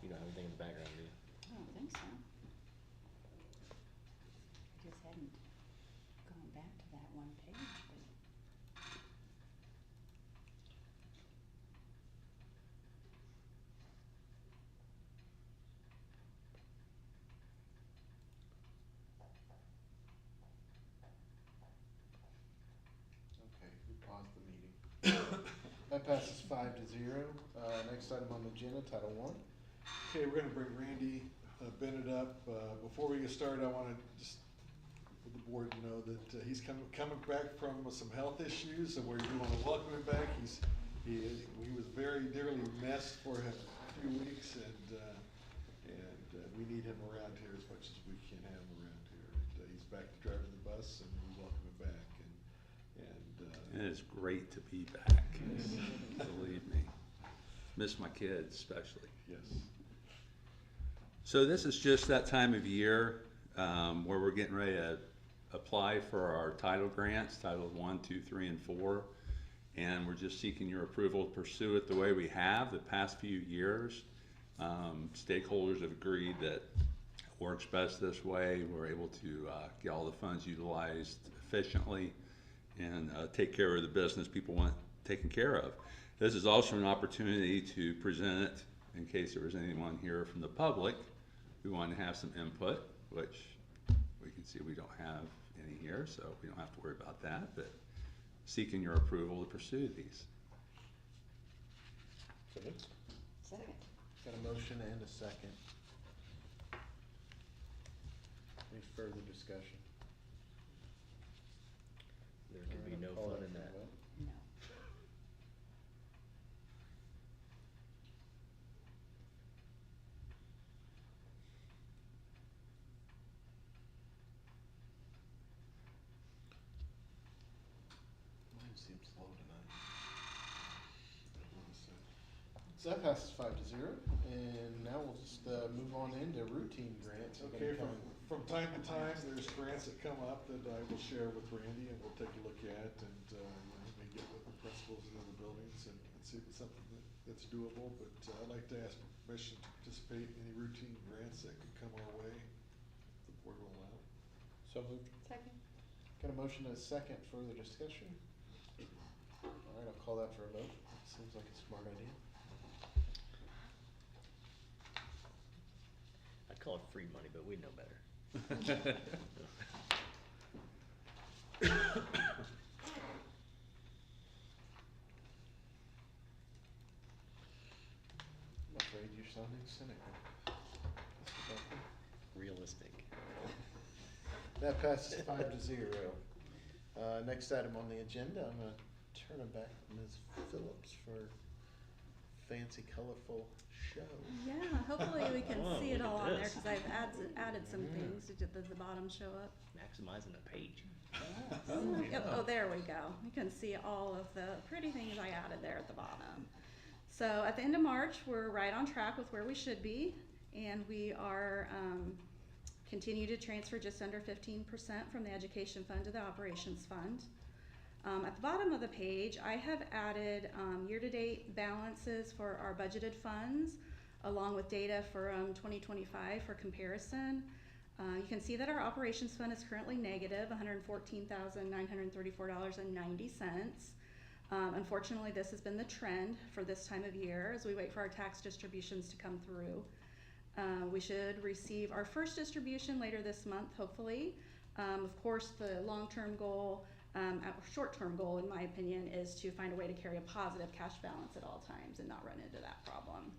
You don't have anything in the background, do you? I don't think so. I just hadn't gone back to that one page, but. Okay, we paused the meeting. That passes 5-0. Next item on the agenda, Title I. Okay, we're gonna bring Randy Bennett up. Before we get started, I wanna just let the board know that he's coming back from some health issues, and we wanna welcome him back. He was very dearly missed for a few weeks, and we need him around here as much as we can have him around here. And, he's back to driving the bus, and we welcome him back. It is great to be back, believe me. Miss my kids especially. Yes. So this is just that time of year where we're getting ready to apply for our title grants, Title 1, 2, 3, and 4. And we're just seeking your approval to pursue it the way we have the past few years. Stakeholders have agreed that it works best this way. We're able to get all the funds utilized efficiently and take care of the business people want taken care of. This is also an opportunity to present it in case there was anyone here from the public who wanted to have some input, which we can see we don't have any here, so we don't have to worry about that, but seeking your approval to pursue these. Second. Got a motion and a second. Any further discussion? There could be no Call fun that in for a that. vote. No. Mine seems slow tonight. So that passes 5-0, and now we'll just move on into routine grants. Okay, from time to time, there's grants that come up that I will share with Randy, and we'll take a look at, and maybe get with the principals in the buildings and see if it's something that's doable, but I'd like to ask for permission to participate in any routine grants that could come our way, if the board will allow. So moved. Second. Got a motion and a second. Further discussion? All right, I'll call that for a vote. Seems like a smart idea. I'd call it free money, but we know better. I'm afraid you're sounding cynical. Realistic. That passes 5-0. Next item on the agenda, I'm gonna turn it back to Ms. Phillips for fancy, colorful show. Yeah, hopefully we can Oh, see it look all at on there, this. because I've added some things to the bottom show up. Maximizing the page. Yep, oh, there we go. You can see all of the pretty things I added there at the bottom. So at the end of March, we're right on track with where we should be, and we are continue to transfer just under 15% from the education fund to the operations fund. At the bottom of the page, I have added year-to-date balances for our budgeted funds, along with data for 2025 for comparison. You can see that our operations fund is currently negative, $114,934.90. Unfortunately, this has been the trend for this time of year as we wait for our tax distributions to come through. We should receive our first distribution later this month, hopefully. Of course, the long-term goal, short-term goal, in my opinion, is to find a way to carry a positive cash balance at all times and not run into that problem.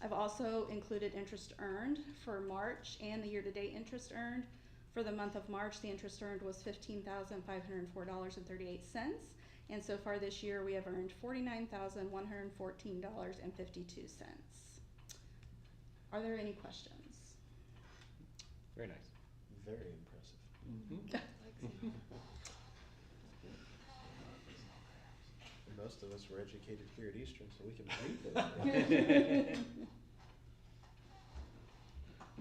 I've also included interest earned for March and the year-to-date interest earned. For the month of March, the interest earned was $15,504.38, and so far this year we have earned $49,114.52. Are there any questions? Very nice. Very impressive. Most of us were educated here at Eastern, so we can read those.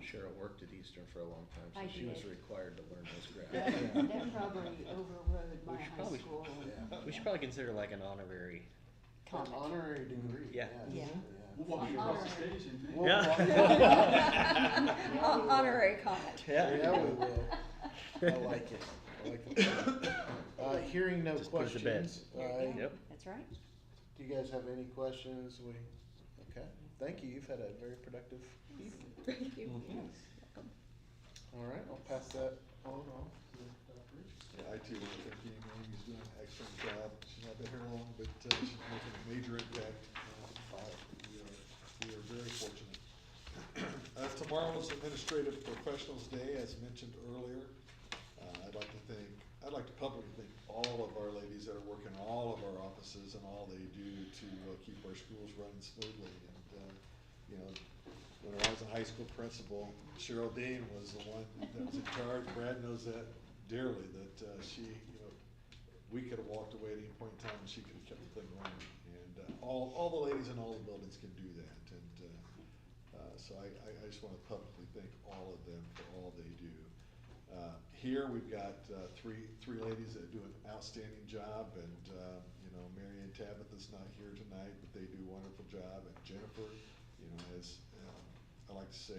Cheryl worked at Eastern for a long time, so I she was did. required to learn those graphs. That probably overrode my high school. We should probably consider like an honorary. An Comment. honorary degree. Yeah. Yeah. We'll walk you across the stage and We'll Yeah. walk- Honorary comment. Yeah. Yeah, we will. I like it. I like it. Hearing no Just put it to bed. questions, Yep. That's right. do you guys have any questions? Okay, thank you. You've had a very productive evening. Thank you. All right, I'll pass that on off. Yeah, I too want to thank Amy. Amy's doing an excellent job. She's not been here long, but she's making a major impact. We are very fortunate. Tomorrow's Administrative Professionals Day, as mentioned earlier. I'd like to publicly thank all of our ladies that are working all of our offices and all they do to keep our schools running smoothly. And when I was a high school principal, Cheryl Dean was the one that was in charge. Brad knows that dearly, that we could have walked away at any point in time and she could have kept the thing running. And all the ladies in all the buildings can do that. And so I just want to publicly thank all of them for all they do. Here we've got three ladies that do an outstanding job, and Mary Ann Tabitha's not here tonight, but they do a wonderful job. And Jennifer, as I like to say,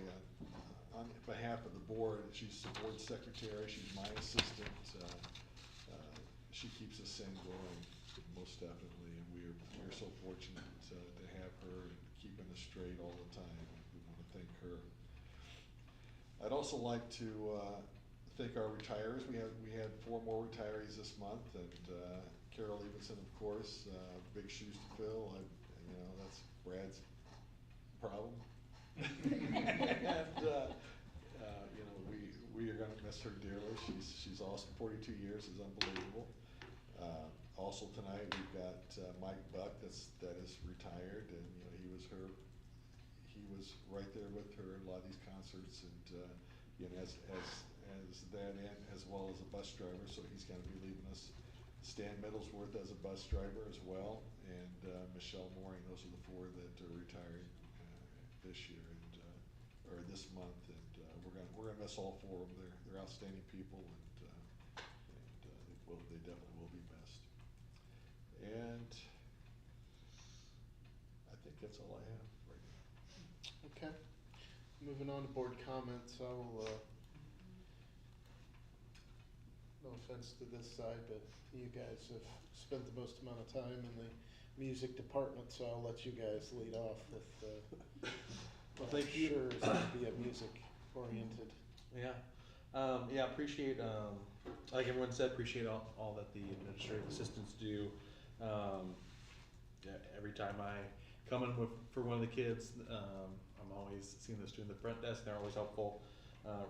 on behalf of the board, she's the board secretary. She's my assistant. She keeps us sane going, most definitely, and we're so fortunate to have her and keeping us straight all the time. We want to thank her. I'd also like to thank our retirees. We had 4 more retirees this month, and Carol Evenson, of course, big shoes to fill. That's Brad's problem. And we are going to miss her dearly. She's awesome. 42 years is unbelievable. Also tonight we've got Mike Buck that is retired, and he was right there with her in a lot of these concerts, and as that and as well as a bus driver, so he's going to be leaving us. Stan Middlesworth as a bus driver as well, and Michelle Mooring. Those are the 4 that are retiring this year or this month, and we're gonna miss all 4 of them. They're outstanding people, and they definitely will be missed. And I think that's all I have right now. Okay, moving on to board comments. I will, no offense to this side, but you guys have spent the most amount of time in the music department, so I'll let you guys lead off with, well, thank you. Sure is going to be a music oriented. Yeah. Appreciate, like everyone said, appreciate all that the administrative assistants do. Every time I come in for one of the kids, I'm always seeing the student at the front desk, and they're always helpful.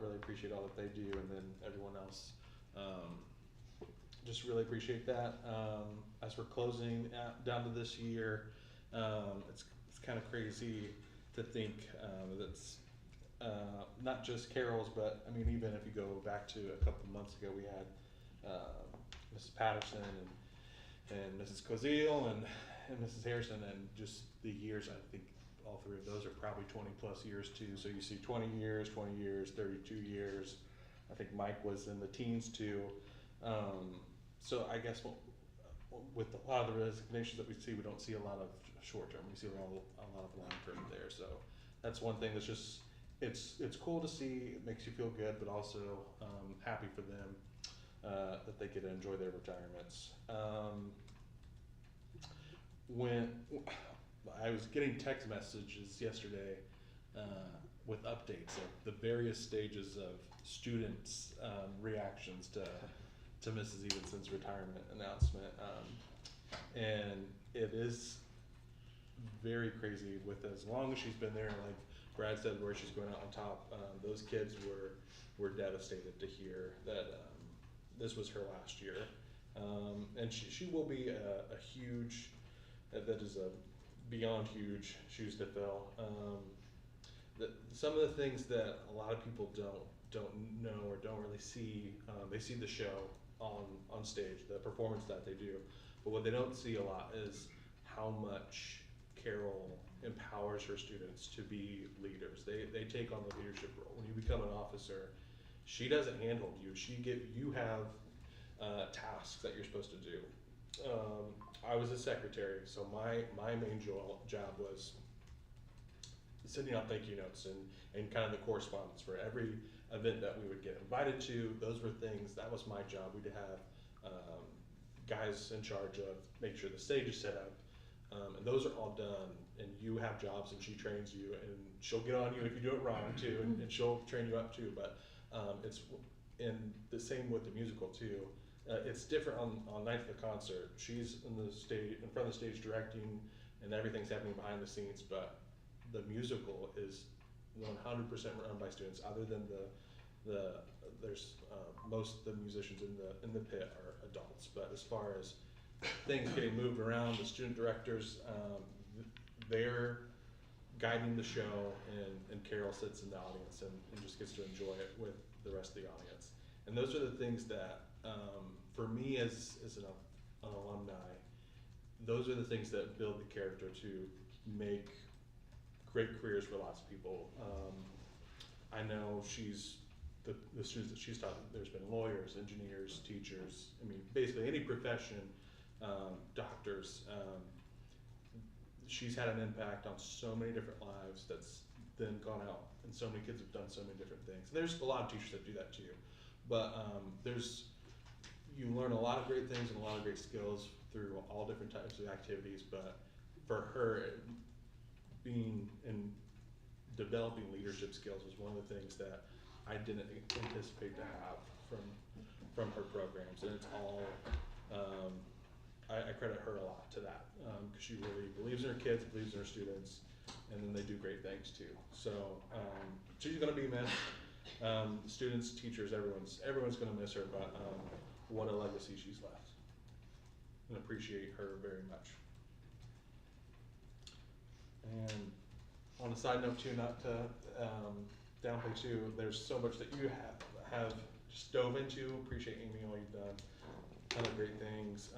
Really appreciate all that they do, and then everyone else. Just really appreciate that. As we're closing down to this year, it's kind of crazy to think that's not just carols, but I mean, even if you go back to a couple of months ago, we had Mrs. Patterson and Mrs. Cozile and Mrs. Harrison, and just the years, I think all 3 of those are probably 20 plus years too. So you see 20 years, 32 years. I think Mike was in the teens too. So I guess with a lot of the resignations that we see, we don't see a lot of short term. We see a lot of long term there. So that's one thing that's just it's cool to see. It makes you feel good, but also happy for them that they get to enjoy their retirements. When I was getting text messages yesterday with updates of the various stages of students' reactions to Mrs. Evenson's retirement announcement, and it is very crazy. With as long as she's been there, like Brad said, where she's going out on top, those kids were devastated to hear that this was her last year, and she will be a huge, that is a beyond huge shoes to fill. Some of the things that a lot of people don't know or don't really see, they see the show on stage, the performance that they do, but what they don't see a lot is how much Carol empowers her students to be leaders. They take on the leadership role. When you become an officer, she doesn't handle you. You have tasks that you're supposed to do. I was a secretary, so my main job was sending out thank you notes and kind of the correspondence for every event that we would get invited to. Those were things, that was my job. We'd have guys in charge of make sure the stage is set up, and those are all done, and you have jobs and she trains you, and she'll get on you if you do it wrong too, and she'll train you up too, but it's, and the same with the musical too. It's different on night of the concert. She's in front of the stage directing, and everything's happening behind the scenes, but the musical is 100% run by students. Other than there's most of the musicians in the pit are adults, but as far as things getting moved around, the student directors, they're guiding the show, and Carol sits in the audience and just gets to enjoy it with the rest of the audience. And those are the things that, for me as an alumni, those are the things that build the character to make great careers for lots of people. I know the students that she's taught, there's been lawyers, engineers, teachers, I mean, basically any profession, doctors. She's had an impact on so many different lives that's then gone out, and so many kids have done so many different things. There's a lot of teachers that do that too, but you learn a lot of great things and a lot of great skills through all different types of activities, but for her, being and developing leadership skills was one of the things that I didn't anticipate to have from her programs, and it's all, I credit her a lot to that, because she really believes in her kids, believes in her students, and then they do great things too. So she's gonna be missed. Students, teachers, everyone's gonna miss her, but what a legacy she's left, and appreciate her very much. And on a side note too, not to downplay too, there's so much that you have just dove into. Appreciate Amy, all you've done, ton of great things.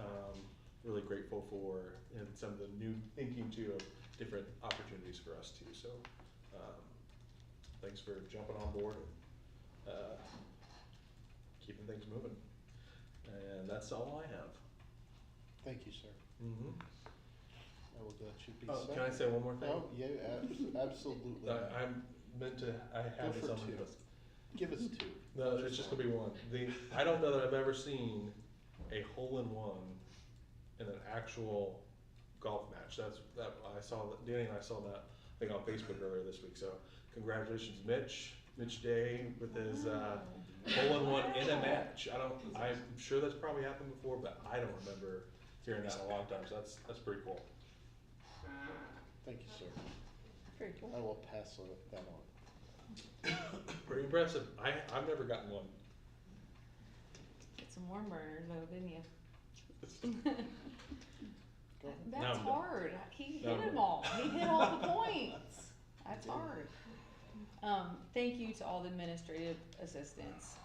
Really grateful for, and some of the new thinking too of different opportunities for us too. So thanks for jumping on board and keeping things moving. And that's all I have. Thank you, sir. Mm-hmm. I will let you be Oh, second. can I say one more thing? Oh, yeah, absolutely. I'm meant to, I have Go this for on my two. list. Give us two. No, it's just gonna be one. I don't know that I've ever seen a hole-in-one in an actual golf match. I saw that, Danny and I saw that thing on Facebook earlier this week, so congratulations, Mitch Day with his hole-in-one in a match. I'm sure that's probably happened before, but I don't remember hearing that in a long time, so that's pretty cool. Thank you, sir. Very cool. I will pass that on. Pretty impressive. I've never gotten one. Get some warm burners though, didn't you? Go ahead. That's Now I'm done. hard. He Now I'm hit them done. all. He hit all the points. That's hard. Thank you to all the administrative assistants.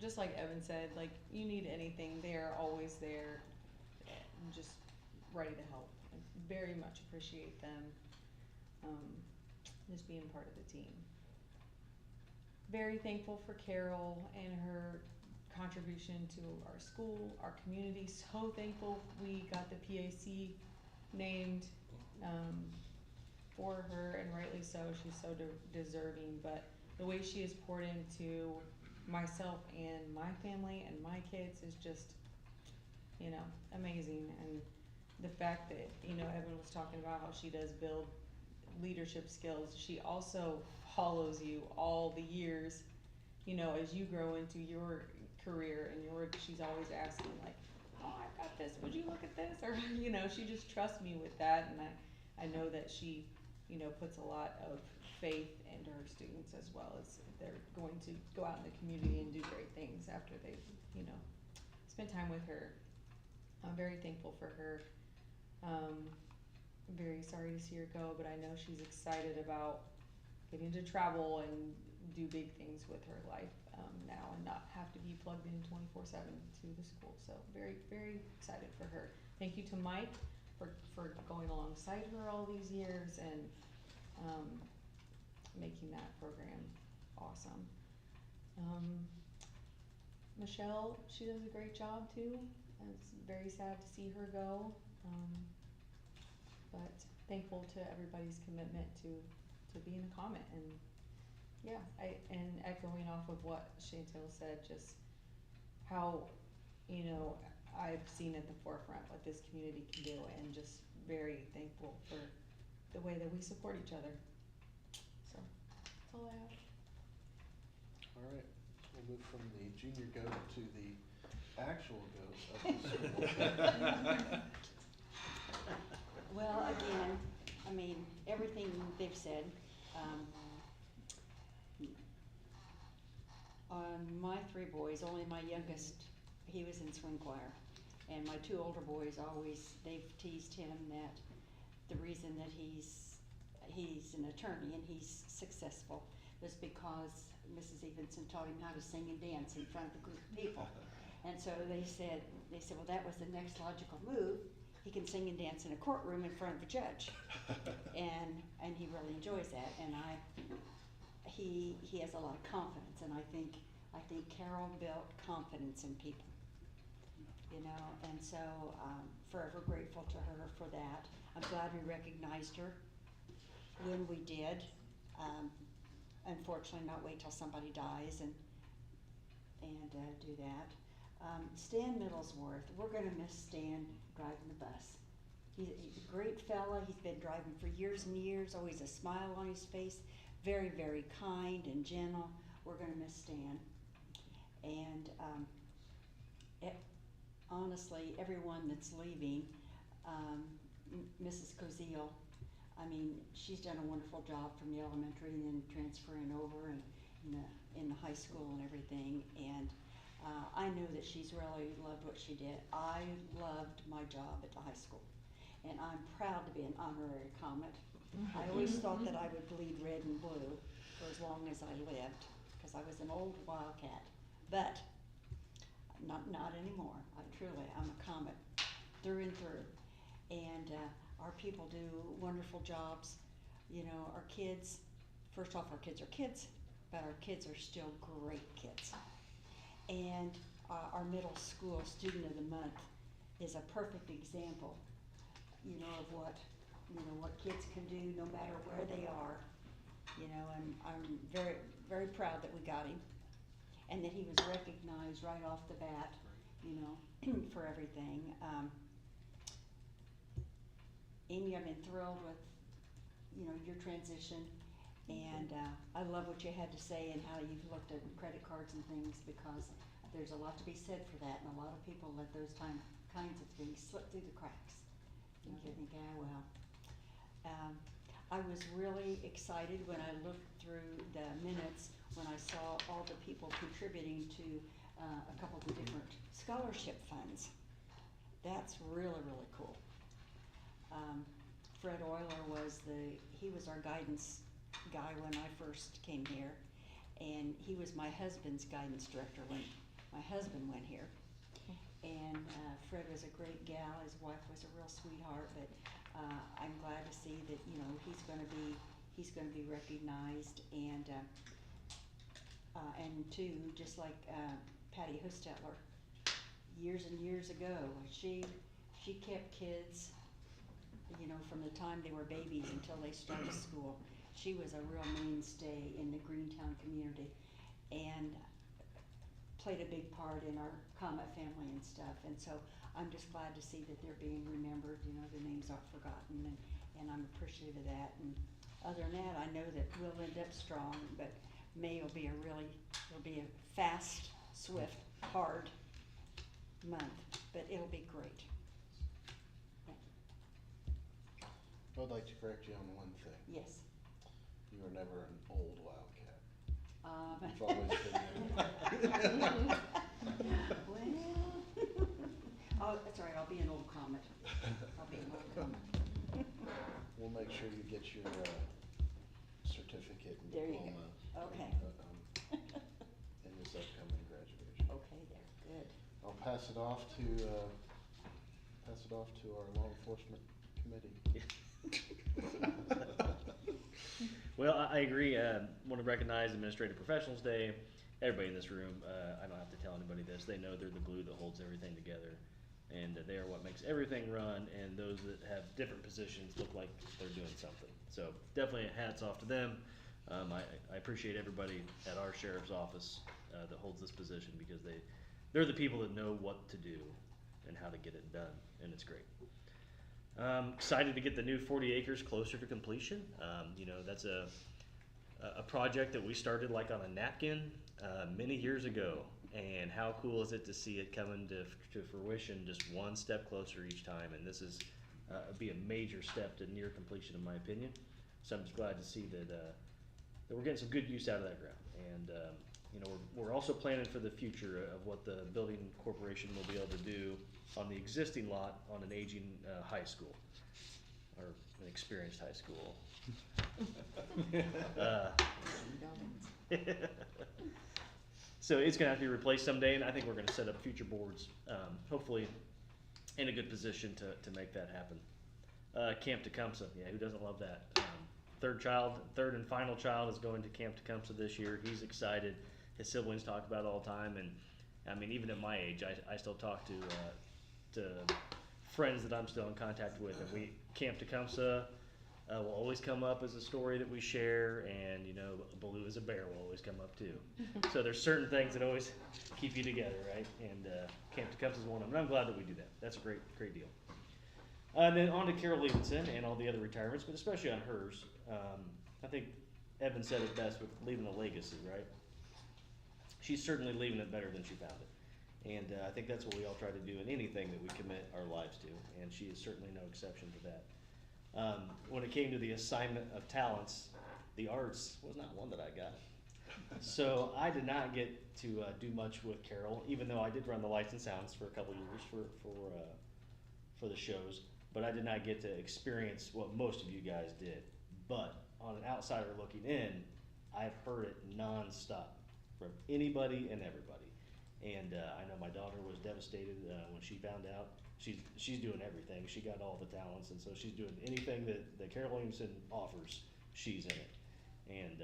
Just like Evan said, like you need anything, they are always there, and just ready to help. I very much appreciate them. Just being part of the team. Very thankful for Carol and her contribution to our school, our community. So thankful we got the PAC named for her, and rightly so. She's so deserving. But the way she has poured into myself and my family and my kids is just, you know, amazing. And the fact that, you know, Evan was talking about how she does build leadership skills. She also follows you all the years, you know, as you grow into your career, and she's always asking like, oh, I've got this, would you look at this? Or, you know, she just trusts me with that, and I know that she, you know, puts a lot of faith into her students, as well as they're going to go out in the community and do great things after they've, you know, spent time with her. I'm very thankful for her. Very sorry to see her go, but I know she's excited about getting to travel and do big things with her life now, and not have to be plugged in 24/7 to the school. So very, very excited for her. Thank you to Mike for going alongside her all these years and making that program awesome. Michelle, she does a great job too. It's very sad to see her go, but thankful to everybody's commitment to being a Comet. And yeah, and echoing off of what Chantel said, just how, you know, I've seen at the forefront what this community can do, and just very thankful for the way that we support each other. So that's all I have. All right, we'll move from the junior goat to the actual goat of the school. Well, again, I mean, everything they've said. On my 3 boys, only my youngest, he was in swing choir. And my 2 older boys they've teased him that the reason that he's an attorney and he's successful was because Mrs. Evenson taught him how to sing and dance in front of a group of people. And so they said, well, that was the next logical move. He can sing and dance in a courtroom in front of a judge. And he really enjoys that. And he has a lot of confidence, and I think Carol built confidence in people, you know, and so forever grateful to her for that. I'm glad we recognized her when we did. Unfortunately, not wait till somebody dies and do that. Stan Middlesworth, we're gonna miss Stan driving the bus. He's a great fella. He's been driving for years and years, always a smile on his face, very, very kind and gentle. We're gonna miss Stan. And honestly, everyone that's leaving, Mrs. Cozile, I mean, she's done a wonderful job from the elementary and then transferring over and in the high school and everything. And I know that she's really loved what she did. I loved my job at the high school, and I'm proud to be an honorary Comet. I always thought that I would bleed red and blue for as long as I lived, because I was an old wildcat. But not anymore. I'm a Comet through and through. And our people do wonderful jobs. You know, our kids, first off, our kids are kids, but our kids are still great kids. And our middle school student of the month is a perfect example, you know, of what kids can do no matter where they are. You know, and I'm very, very proud that we got him, and that he was recognized right off the bat, you know, for everything. Amy, I've been thrilled with, you know, your transition, and I love what you had to say and how you've looked at credit cards and things, because there's a lot to be said for that, and a lot of people let those kinds of things slip through the cracks. And you think, well. I was really excited when I looked through the minutes, when I saw all the people contributing to a couple of the different scholarship funds. That's really, really cool. Fred Euler was our guidance guy when I first came here, and he was my husband's guidance director when my husband went here. And Fred was a great gal. His wife was a real sweetheart, but I'm glad to see that, you know, he's going to be recognized, and too, just like Patty Hostetler years and years ago. She kept kids, you know, from the time they were babies until they started school. She was a real mainstay in the Greentown community and played a big part in our Comet family and stuff. And so I'm just glad to see that they're being remembered, you know, the names aren't forgotten, and I'm appreciative of that. And other than that, I know that we'll end up strong, but May will be it'll be a fast, swift, hard month, but it'll be great. I would like to correct you on one thing. Yes. You were never an old Wildcat. You've Well, always been oh, that's all right, I'll be an old Comet. I'll be an old Comet. We'll make sure you get your certificate and There you diploma. go. Okay. In this upcoming graduation. Okay, there, good. I'll pass it off to our law enforcement committee. Well, I agree. Want to recognize Administrative Professionals Day. Everybody in this room, I don't have to tell anybody this. They know they're the glue that holds everything together, and they are what makes everything run. And those that have different positions look like they're doing something. So definitely hats off to them. I appreciate everybody at our sheriff's office that holds this position, because they're the people that know what to do and how to get it done, and it's great. Excited to get the new 40 acres closer to completion. You know, that's a project that we started like on a napkin many years ago, and how cool is it to see it coming to fruition just one step closer each time. And this is be a major step to near completion, in my opinion. So I'm just glad to see that we're getting some good use out of that ground. And you know, we're also planning for the future of what the building corporation will be able to do on the existing lot on an aging high school, or an experienced high school. So it's gonna have to be replaced someday, and I think we're gonna set up future boards, hopefully in a good position to make that happen. Camp Tecumseh, yeah, who doesn't love that? Third and final child is going to Camp Tecumseh this year. He's excited. His siblings talk about it all the time, and I mean, even at my age, I still talk to friends that I'm still in contact with, and Camp Tecumseh will always come up as a story that we share, and you know, Baloo as a bear will always come up too. So there's certain things that always keep you together, right? And Camp Tecumseh is one of them, and I'm glad that we do that. That's a great deal. And then on to Carol Levinson and all the other retirements, but especially on hers. I think Evan said it best with leaving a legacy, right? She's certainly leaving it better than she found it. And I think that's what we all try to do in anything that we commit our lives to, and she is certainly no exception to that. When it came to the assignment of talents, the arts was not one that I got. So I did not get to do much with Carol, even though I did run the lights and sounds for a couple years for the shows, but I did not get to experience what most of you guys did. But on an outsider looking in, I've heard it nonstop from anybody and everybody. And I know my daughter was devastated when she found out. She's doing everything. She got all the talents, and so she's doing anything that Carol Williamson offers, she's in it. And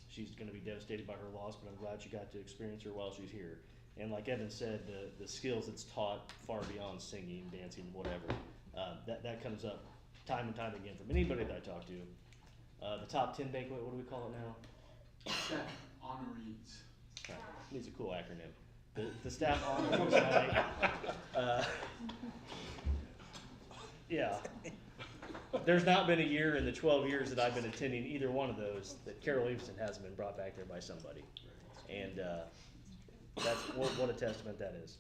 she's going to be devastated by her loss, but I'm glad she got to experience her while she's here. And like Evan said, the skills it's taught far beyond singing, dancing, whatever, that comes up time and time again from anybody that I talk to. The top 10 banquet, what do we call it now? Staff honorees. Needs a cool acronym. The staff honorees night. Yeah. There's not been a year in the 12 years that I've been attending either one of those that Carol Evenson hasn't been brought back there by somebody. And that's what a testament that is.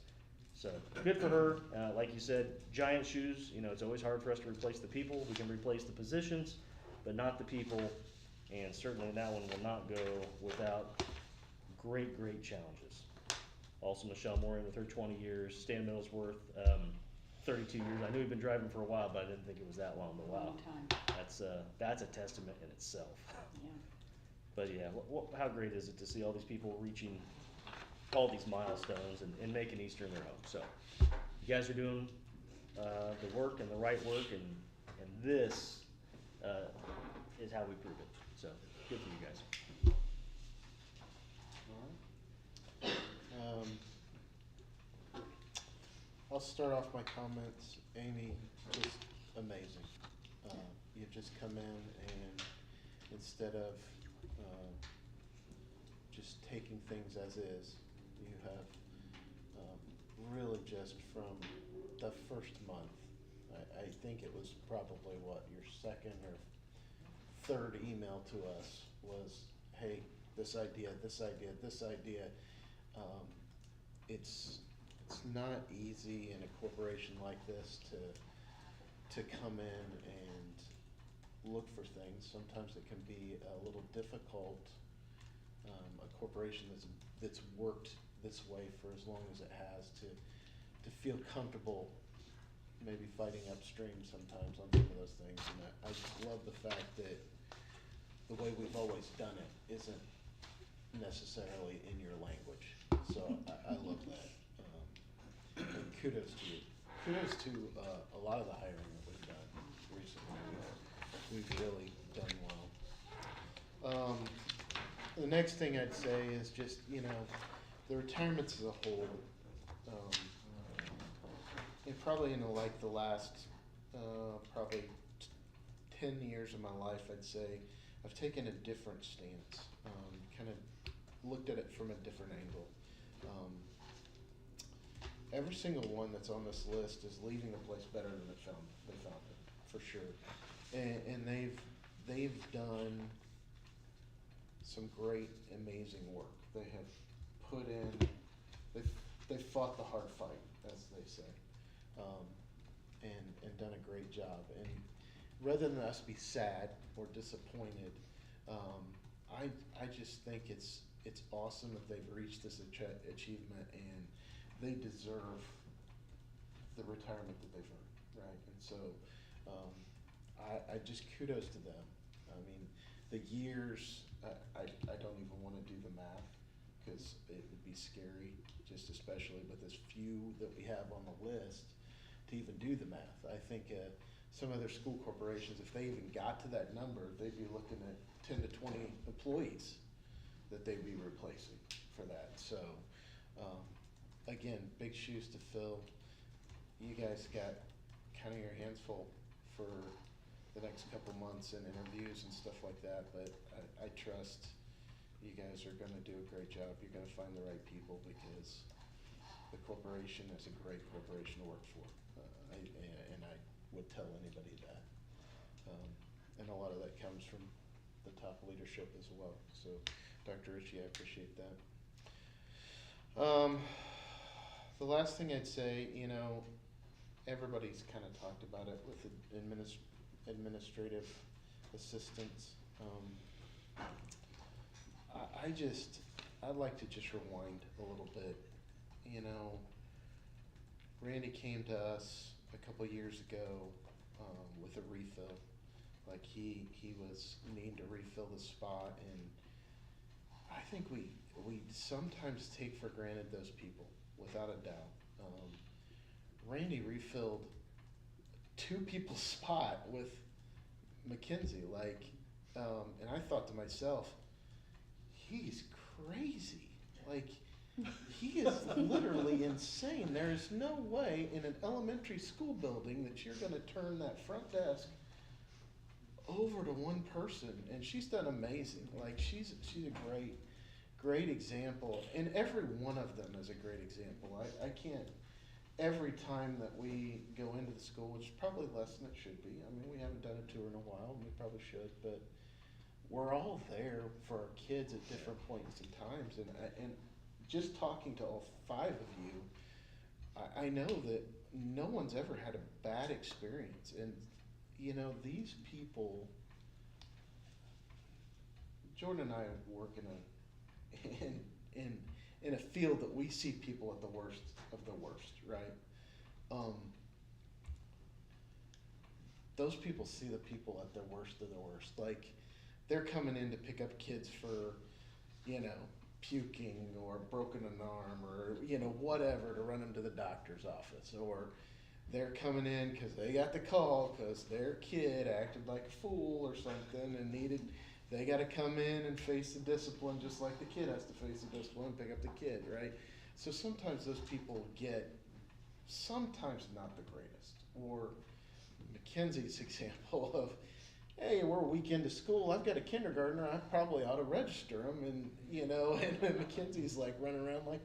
So good for her. Like you said, giant shoes. You know, it's always hard for us to replace the people. We can replace the positions, but not the people. And certainly that one will not go without great challenges. Also, Michelle Moran with her 20 years. Stan Middlesworth, 32 years. I knew he'd been driving for a while, but I didn't think it was that long. But wow, Long time. that's a testament in itself. Yeah. But yeah, how great is it to see all these people reaching all these milestones and making Eastern their home. So you guys are doing the work and the right work, and this is how we prove it. So good for you guys. All right. I'll start off my comments. Amy, just amazing. You've just come in and instead of just taking things as is, you have really just from the first month, I think it was probably what, your second or third email to us was, hey, this idea, this idea, this idea. It's not easy in a corporation like this to come in and look for things. Sometimes it can be a little difficult. A corporation that's worked this way for as long as it has to feel comfortable maybe fighting upstream sometimes on some of those things. And I just love the fact that the way we've always done it isn't necessarily in your language. So I love that. And kudos to you. Kudos to a lot of the hiring that we've done recently. We've really done well. The next thing I'd say is just, the retirements as a whole, and probably in like the last probably 10 years of my life, I'd say, I've taken a different stance, kind of looked at it from a different angle. Every single one that's on this list is leaving the place better than they found it, for sure. And they've done some great, amazing work. They have put in, they've fought the hard fight, as they say, and done a great job. And rather than us be sad or disappointed, I just think it's awesome that they've reached this achievement, and they deserve the retirement that they've earned, right? And so I just kudos to them. I mean, the years, I don't even want to do the math because it would be scary, just especially with as few that we have on the list to even do the math. I think some other school corporations, if they even got to that number, they'd be looking at 10 to 20 employees that they'd be replacing for that. So, again, big shoes to fill. You guys got kind of your hands full for the next couple months and interviews and stuff like that, but I trust you guys are going to do a great job. You're going to find the right people because the corporation is a great corporation to work for, and I would tell anybody that. And a lot of that comes from the top leadership as well. So, Dr. Ritchie, I appreciate that. The last thing I'd say, everybody's kind of talked about it with the administrative assistants. I'd like to just rewind a little bit. Randy came to us a couple years ago with a refill. Like he was needing to refill the spot, and I think we sometimes take for granted those people, without a doubt. Randy refilled 2 people's spot with Mackenzie, and I thought to myself, he's crazy. He is literally insane. There is no way in an elementary school building that you're going to turn that front desk over to one person, and she's done amazing. She's a great example, and every one of them is a great example. I can't, every time that we go into the school, which is probably less than it should be. I mean, we haven't done a tour in a while, and we probably should, but we're all there for our kids at different points in times, and just talking to all 5 of you, I know that no one's ever had a bad experience, and these people, Jordan and I work in a field that we see people at the worst of the worst, right? Those people see the people at their worst of the worst. They're coming in to pick up kids for, puking or broken an arm or, whatever, to run them to the doctor's office. Or they're coming in because they got the call because their kid acted like a fool or something and they got to come in and face the discipline just like the kid has to face the discipline and pick up the kid, right? So sometimes those people get sometimes not the greatest. Or Mackenzie's example of, hey, we're a week into school, I've got a kindergartner, I probably ought to register him, and, you know, and Mackenzie's like running around like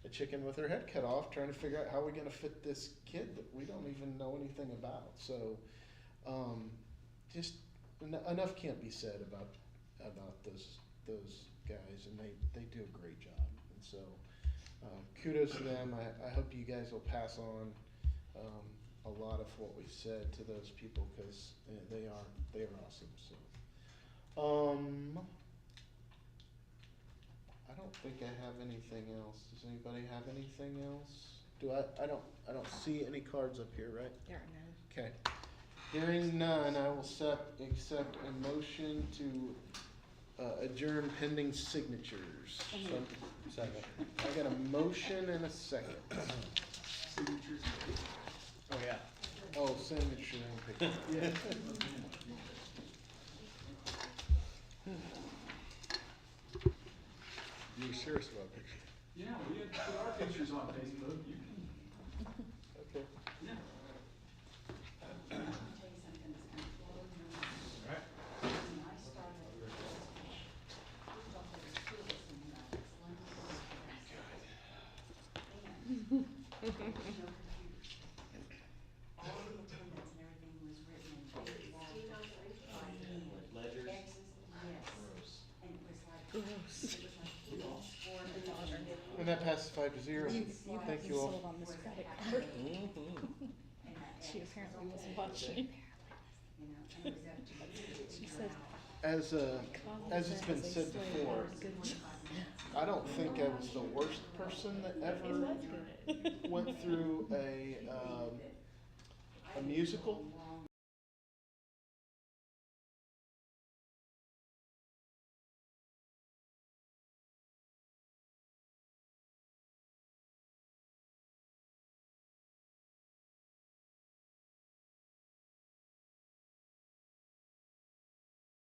a chicken with her head cut off, trying to figure out how we're gonna fit this kid that we don't even know anything about. So, just enough can't be said about those guys, and they do a great job. And so, kudos to them. I hope you guys will pass on a lot of what we've said to those people, because they are awesome. So, I don't think I have anything else. Does anybody have anything else? I don't see any cards up here, right? There are none. Okay. Hearing none, I will accept a motion to adjourn pending signatures. So, Second. I got a motion and a second. Oh, yeah. Oh, signature and picture. Yeah. You were serious about pictures. Yeah, we had put our pictures on Facebook. You can, Okay. yeah. I'll tell you something that's gonna blow your mind. When I started, we thought there was two of us in here, it's Linda and no computers. All the attendance and everything was written in big long by hand. Ledgers? X's, yes. And it was like, it was like people swore to the daughter. And that passes 5-0. Thank you all. On this credit card. She apparently was watching. You know, and it was up to She said, As it's been said before, I don't think I was the worst person that ever went through a musical.